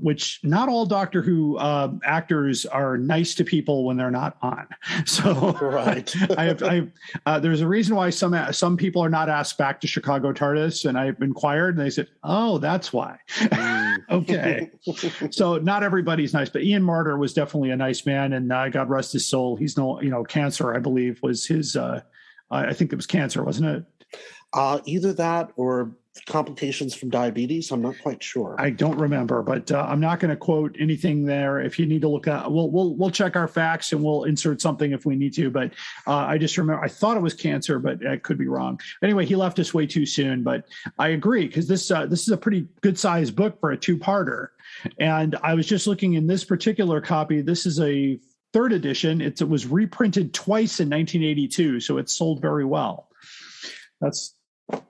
Which not all Doctor Who actors are nice to people when they're not on. So right. There's a reason why some people are not asked back to Chicago TARDIS, and I've inquired, and they said, "Oh, that's why." Okay. So not everybody's nice, but Ian Marter was definitely a nice man, and God rest his soul. He's cancer, I believe, was his. I think it was cancer, wasn't it? Either that or complications from diabetes. I'm not quite sure. I don't remember, but I'm not going to quote anything there. If you need to look at, we'll check our facts and we'll insert something if we need to. But I just remember, I thought it was cancer, but I could be wrong. Anyway, he left us way too soon. But I agree, because this is a pretty good sized book for a 2-parter. And I was just looking in this particular copy. This is a 3rd edition. It was reprinted twice in 1982, so it sold very well.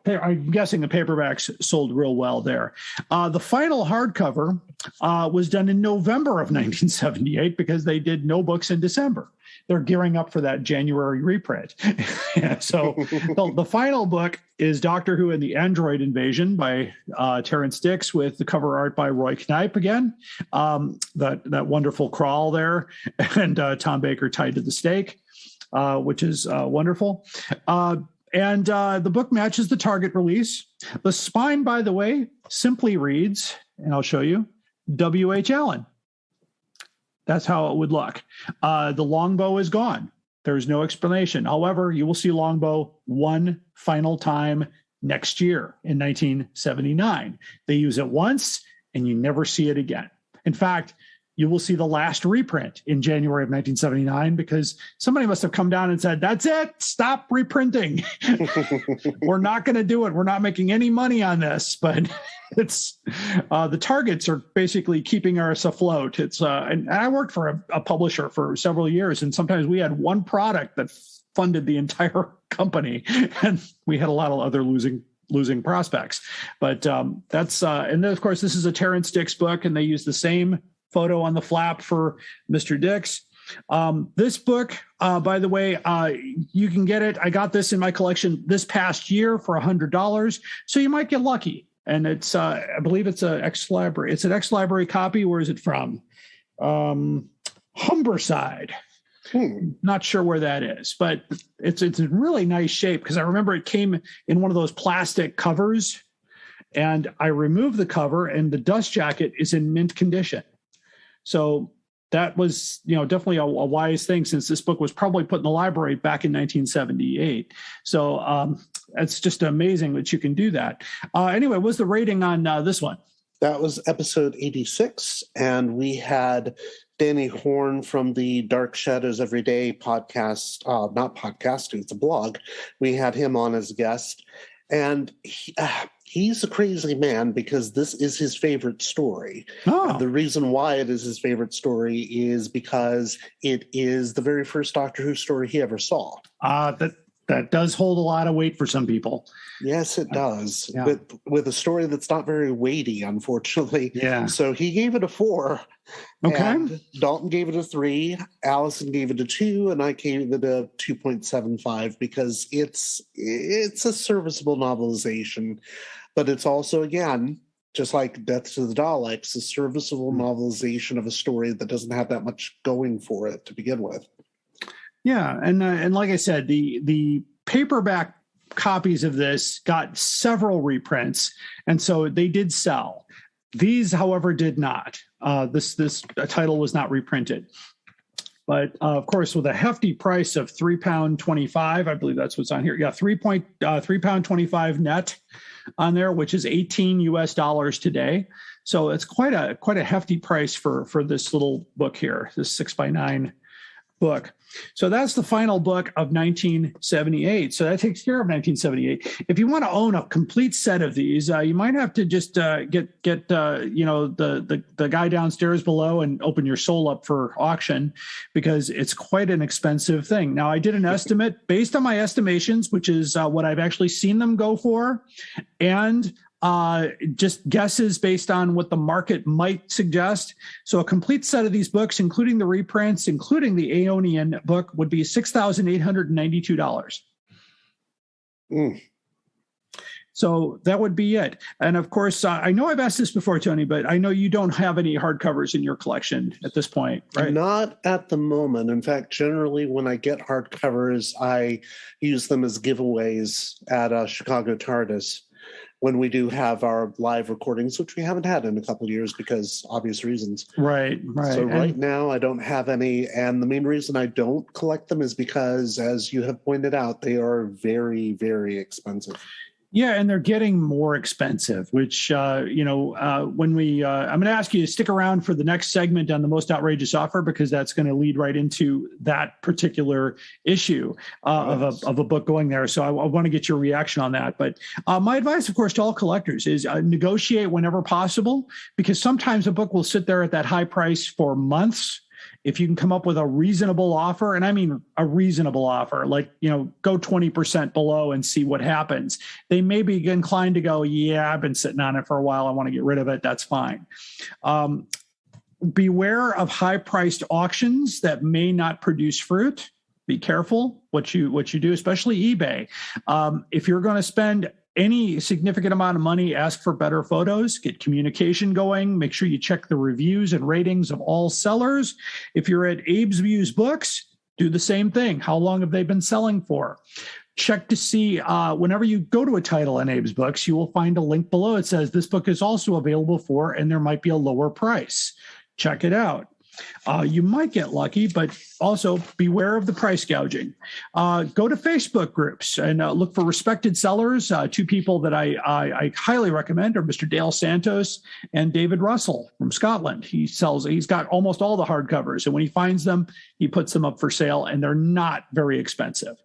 I'm guessing the paperbacks sold real well there. The final hardcover was done in November of 1978, because they did no books in December. they're gearing up for that January reprint. So the final book is Doctor Who and the Android Invasion by Terrence Dix, with the cover art by Roy Knipe again. That wonderful crawl there, and Tom Baker tied to the stake, which is wonderful. And the book matches the Target release. The spine, by the way, simply reads, and I'll show you, W.H. Allen. That's how it would look. The Longbow is gone. There's no explanation. However, you will see Longbow one final time next year in 1979. They use it once, and you never see it again. In fact, you will see the last reprint in January of 1979 because somebody must have come down and said, that's it, stop reprinting. We're not going to do it. We're not making any money on this. But it's the targets are basically keeping us afloat. It's and I worked for a publisher for several years, and sometimes we had one product that funded the entire company, and we had a lot of other losing prospects. But that's and then, of course, this is a Terrence Dix book, and they use the same photo on the flap for Mr. Dix. This book, by the way, you can get it. I got this in my collection this past year for $100, so you might get lucky. And it's, I believe it's an ex-library. It's an ex-library copy. Where is it from? Humberside. Not sure where that is, but it's in really nice shape because I remember it came in one of those plastic covers, and I removed the cover, and the dust jacket is in mint condition. So that was, definitely a wise thing, since this book was probably put in the library back in 1978. So it's just amazing that you can do that. Anyway, what's the rating on this one? That was episode 86, and we had Danny Horn from the Dark Shadows Everyday podcast, not podcast, it's a blog. We had him on as a guest, and he's a crazy man because this is his favorite story. Oh. The reason why it is his favorite story is because it is the very first Doctor Who story he ever saw. That does hold a lot of weight for some people. Yes, it does. Yeah. With a story that's not very weighty, unfortunately. Yeah. So he gave it a 4. Okay. And Dalton gave it a 3. Allison gave it a 2, and I gave it a 2.75 because it's a serviceable novelization, but it's also, again, just like Death to the Daleks, a serviceable novelization of a story that doesn't have that much going for it to begin with. Yeah, and like I said, the paperback copies of this got several reprints, and so they did sell. These, however, did not. This title was not reprinted. But of course, with a hefty price of £3.25, I believe that's what's on here. Yeah, £3.25 net on there, which is $18 US today. So it's quite a hefty price for this little book here, this 6x9 book. So that's the final book of 1978. So that takes care of 1978. If you want to own a complete set of these, you might have to just get the guy downstairs below and open your soul up for auction, because it's quite an expensive thing. Now, I did an estimate based on my estimations, which is what I've actually seen them go for, and just guesses based on what the market might suggest. So a complete set of these books, including the reprints, including the Aeonian book, would be $6,892. So that would be it. And of course, I know I've asked this before, Tony, but I know you don't have any hardcovers in your collection at this point, right? Not at the moment. In fact, generally when I get hardcovers, I use them as giveaways at Chicago TARDIS, when we do have our live recordings, which we haven't had in a couple of years because obvious reasons. Right. So right now I don't have any. And the main reason I don't collect them is because, as you have pointed out, they are very, very expensive. Yeah, and they're getting more expensive, which, when we, I'm going to ask you to stick around for the next segment on the most outrageous offer, because that's going to lead right into that particular issue of a book going there. So I want to get your reaction on that. But my advice, of course, to all collectors is negotiate whenever possible, because sometimes a book will sit there at that high price for months. If you can come up with a reasonable offer, and I mean a reasonable offer, like, go 20% below and see what happens. They may be inclined to go, yeah, I've been sitting on it for a while, I want to get rid of it. That's fine. beware of high-priced auctions that may not produce fruit. Be careful what you do, especially eBay. If you're going to spend any significant amount of money, ask for better photos, get communication going, make sure you check the reviews and ratings of all sellers. If you're at Abe's Views Books, do the same thing. How long have they been selling for? Check to see whenever you go to a title in Abe's Books, you will find a link below. It says this book is also available for, and there might be a lower price. Check it out. You might get lucky, but also beware of the price gouging. Go to Facebook groups and look for respected sellers. Two people that I highly recommend are Mr. Dale Santos and David Russell from Scotland. He's got almost all the hardcovers, and when he finds them, he puts them up for sale, and they're not very expensive.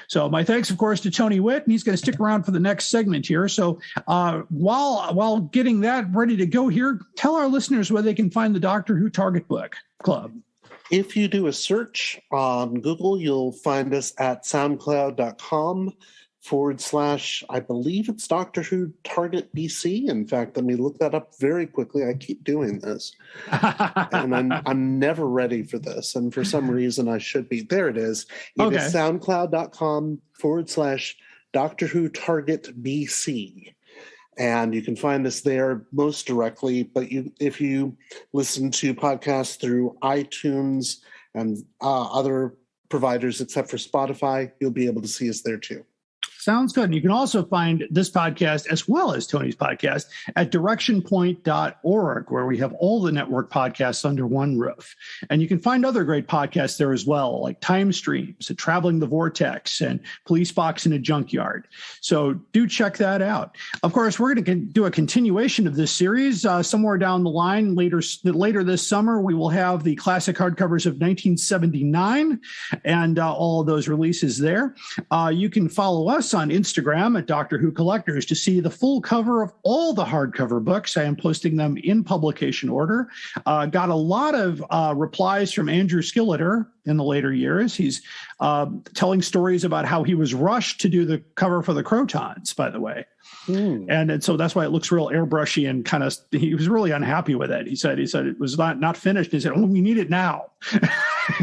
So my thanks, of course, to Tony Whitt, and he's going to stick around for the next segment here. So while getting that ready to go here, tell our listeners where they can find the Doctor Who Target Book Club. If you do a search on Google, you'll find us at soundcloud.com/ I believe it's Doctor Who Target BC. In fact, let me look that up very quickly. I keep doing this. And I'm never ready for this. And for some reason, I should be. There it is. It is soundcloud.com/ Doctor Who Target BC. And you can find us there most directly. But if you listen to podcasts through iTunes and other providers except for Spotify, you'll be able to see us there too. Sounds good. And you can also find this podcast as well as Tony's podcast at directionpoint.org, where we have all the network podcasts under one roof. And you can find other great podcasts there as well, like Time Streams, Traveling the Vortex, and Police Box in a Junkyard. So do check that out. Of course, we're going to do a continuation of this series somewhere down the line. Later this summer, we will have the classic hardcovers of 1979 and all of those releases there. You can follow us on Instagram at Doctor Who Collectors to see the full cover of all the hardcover books. I am posting them in publication order. Got a lot of replies from Andrew Skilleter in the later years. He's telling stories about how he was rushed to do the cover for the Crotons, by the way. And so that's why it looks real airbrushy and kind of, he was really unhappy with it. He said it was not finished. He said, oh, we need it now.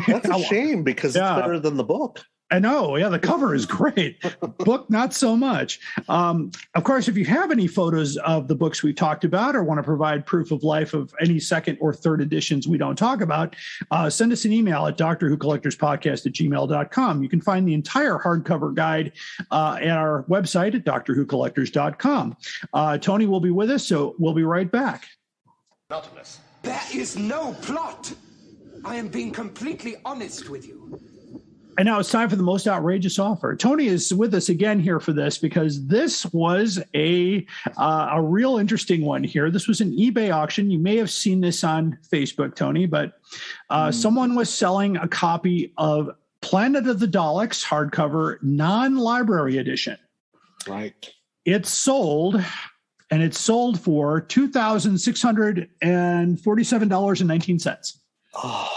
That's a shame because it's better than the book. I know. Yeah, the cover is great. Book, not so much. Of course, if you have any photos of the books we talked about or want to provide proof of life of any second or third editions we don't talk about, send us an email at drwhocollectorspodcast@gmail.com. You can find the entire hardcover guide at our website at drwhocollectors.com. Tony will be with us, so we'll be right back. There is no plot. I am being completely honest with you. And now it's time for the most outrageous offer. Tony is with us again here for this because this was a real interesting one here. This was an eBay auction. You may have seen this on Facebook, Tony, but someone was selling a copy of Planet of the Daleks hardcover non-library edition. Right. It sold, and it sold for $2,647.19. Oh,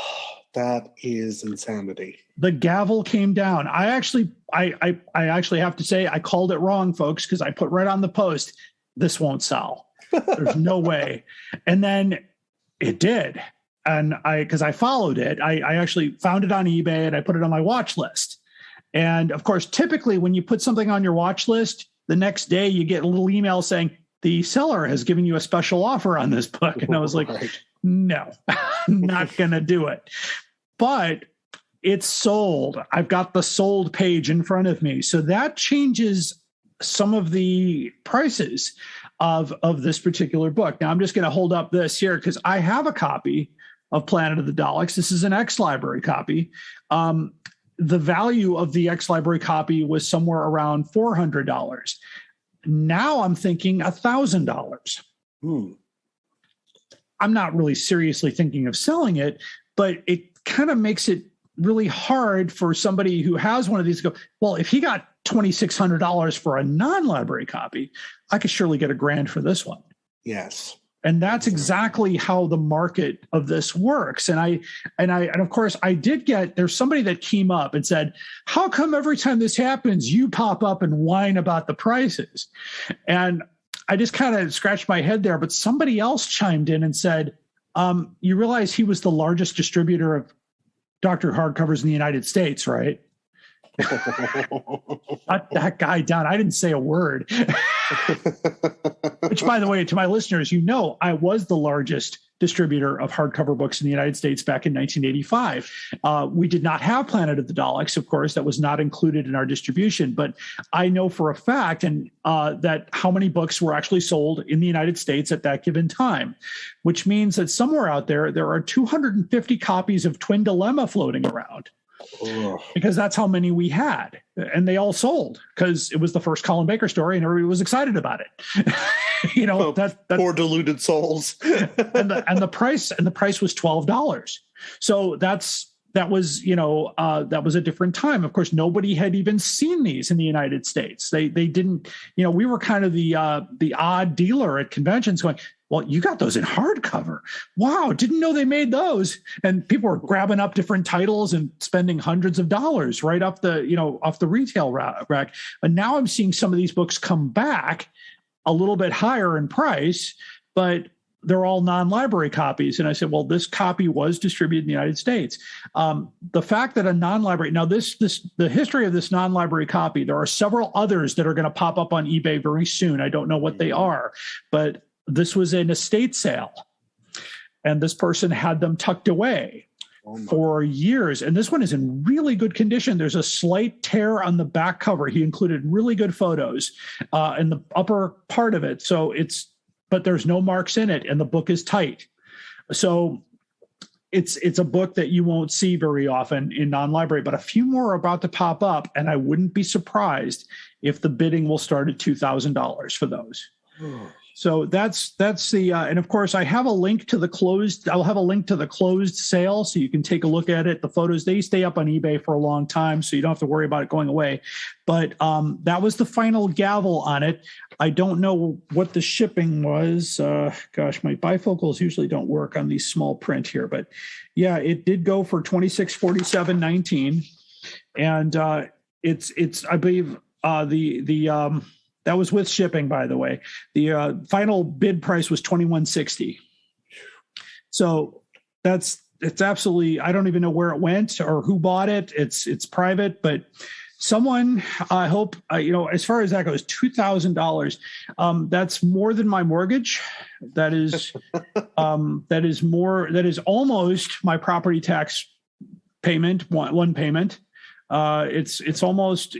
that is insanity. The gavel came down. I actually have to say I called it wrong, folks, because I put right on the post, this won't sell. There's no way. And then it did. And because I followed it, I actually found it on eBay and I put it on my watch list. And of course, typically when you put something on your watch list, the next day you get a little email saying the seller has given you a special offer on this book. And I was like, no, not going to do it. But it's sold. I've got the sold page in front of me. So that changes some of the prices of this particular book. Now, I'm just going to hold up this here because I have a copy of Planet of the Daleks. This is an ex-library copy. The value of the ex-library copy was somewhere around $400. Now I'm thinking $1,000. I'm not really seriously thinking of selling it, but it kind of makes it really hard for somebody who has one of these to go, well, if he got $2,600 for a non-library copy, I could surely get $1,000 for this one. Yes. And that's exactly how the market of this works. And of course I did get, there's somebody that came up and said, how come every time this happens, you pop up and whine about the prices? And I just kind of scratched my head there, but somebody else chimed in and said, You realize he was the largest distributor of Doctor Who hardcovers in the United States, right? Shut that guy down. I didn't say a word. Which, by the way, to my listeners, I was the largest distributor of hardcover books in the United States back in 1985. We did not have Planet of the Daleks, of course. That was not included in our distribution. But I know for a fact that how many books were actually sold in the United States at that given time, which means that somewhere out there are 250 copies of Twin Dilemma floating around. Because that's how many we had, and they all sold because it was the first Colin Baker story, and everybody was excited about it. That poor deluded souls. and the price was $12. So that was a different time. Of course, nobody had even seen these in the United States. They didn't. We were kind of the odd dealer at conventions going, well, you got those in hardcover. Wow, didn't know they made those. And people were grabbing up different titles and spending hundreds of dollars right off the retail rack. But now I'm seeing some of these books come back a little bit higher in price, but they're all non-library copies. And I said, well, this copy was distributed in the United States. The fact that a non-library, now the history of this non-library copy, there are several others that are going to pop up on eBay very soon. I don't know what they are, but this was an estate sale, and this person had them tucked away for years. And this one is in really good condition. There's a slight tear on the back cover. He included really good photos in the upper part of it. But there's no marks in it, and the book is tight. So it's a book that you won't see very often in non-library, but a few more are about to pop up, and I wouldn't be surprised if the bidding will start at $2,000 for those. So that's the and of course I have a link to the closed. I'll have a link to the closed sale so you can take a look at it. The photos, they stay up on eBay for a long time, so you don't have to worry about it going away. But that was the final gavel on it. I don't know what the shipping was. Gosh, my bifocals usually don't work on these small print here, but yeah, it did go for $26.47.19, and it's I believe that was with shipping, by the way. The final bid price was $21.60. So it's absolutely, I don't even know where it went or who bought it. It's private, but someone, I hope, as far as that goes, $2,000. That's more than my mortgage. That is almost my property tax payment, one payment. It's almost,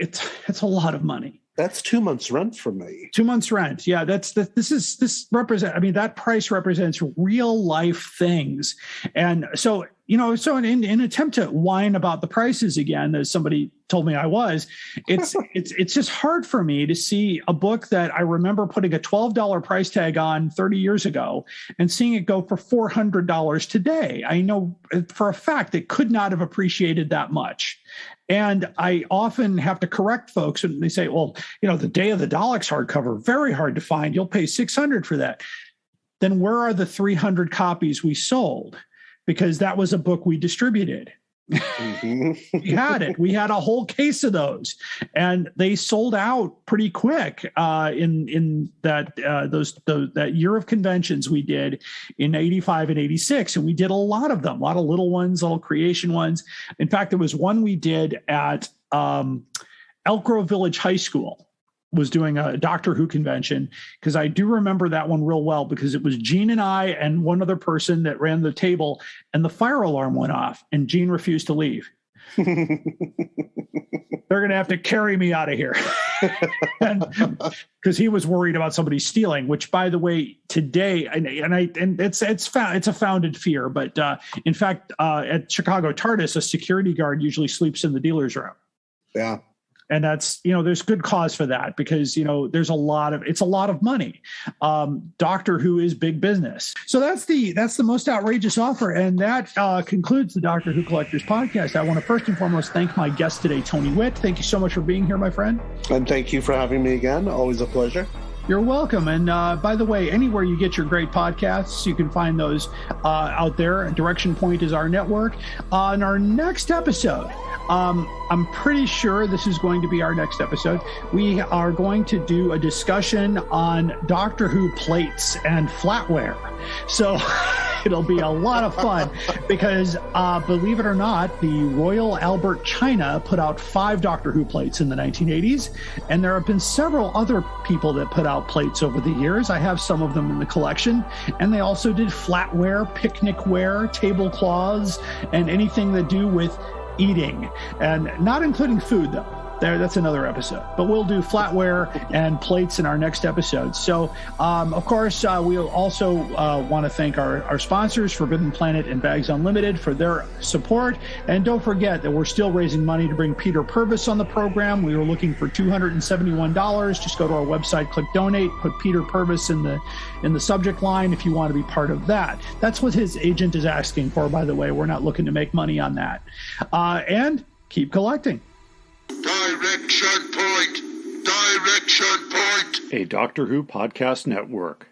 it's a lot of money. That's 2 months rent for me. 2 months rent. Yeah, that price represents real life things. And so, in an attempt to whine about the prices again, as somebody told me I was, it's just hard for me to see a book that I remember putting a $12 price tag on 30 years ago and seeing it go for $400 today. I know for a fact it could not have appreciated that much. And I often have to correct folks when they say, well, the Day of the Daleks hardcover, very hard to find. You'll pay $600 for that. Then where are the 300 copies we sold? Because that was a book we distributed. Mm-hmm. We had it. We had a whole case of those, and they sold out pretty quick in that year of conventions we did in 85 and 86, and we did a lot of them, a lot of little ones, little creation ones. In fact, there was one we did at Elk Grove Village High School. Was doing a Doctor Who convention, because I do remember that one real well, because it was Gene and I and one other person that ran the table, and the fire alarm went off and Gene refused to leave. They're going to have to carry me out of here. Because he was worried about somebody stealing, which, by the way, today, and it's a founded fear, but in fact, at Chicago TARDIS, a security guard usually sleeps in the dealer's room. Yeah. And that's, there's good cause for that, because, it's a lot of money. Doctor Who is big business. So that's the most outrageous offer. And that concludes the Doctor Who Collectors Podcast. I want to first and foremost thank my guest today, Tony Whitt. Thank you so much for being here, my friend. And thank you for having me again. Always a pleasure. You're welcome. And by the way, anywhere you get your great podcasts, you can find those out there. Direction Point is our network. On our next episode, I'm pretty sure this is going to be our next episode. We are going to do a discussion on Doctor Who plates and flatware. So it'll be a lot of fun because, believe it or not, the Royal Albert China put out 5 Doctor Who plates in the 1980s, and there have been several other people that put out plates over the years. I have some of them in the collection, and they also did flatware, picnicware, tablecloths, and anything that do with eating, and not including food, though. That's another episode. But we'll do flatware and plates in our next episode. So, of course, we'll also want to thank our sponsors, Forbidden Planet and Bags Unlimited, for their support. And don't forget that we're still raising money to bring Peter Purvis on the program. We were looking for $271. Just go to our website, click donate, put Peter Purvis in the subject line if you want to be part of that. That's what his agent is asking for, by the way. We're not looking to make money on that. And keep collecting. Direction point! Direction point! A Doctor Who podcast network.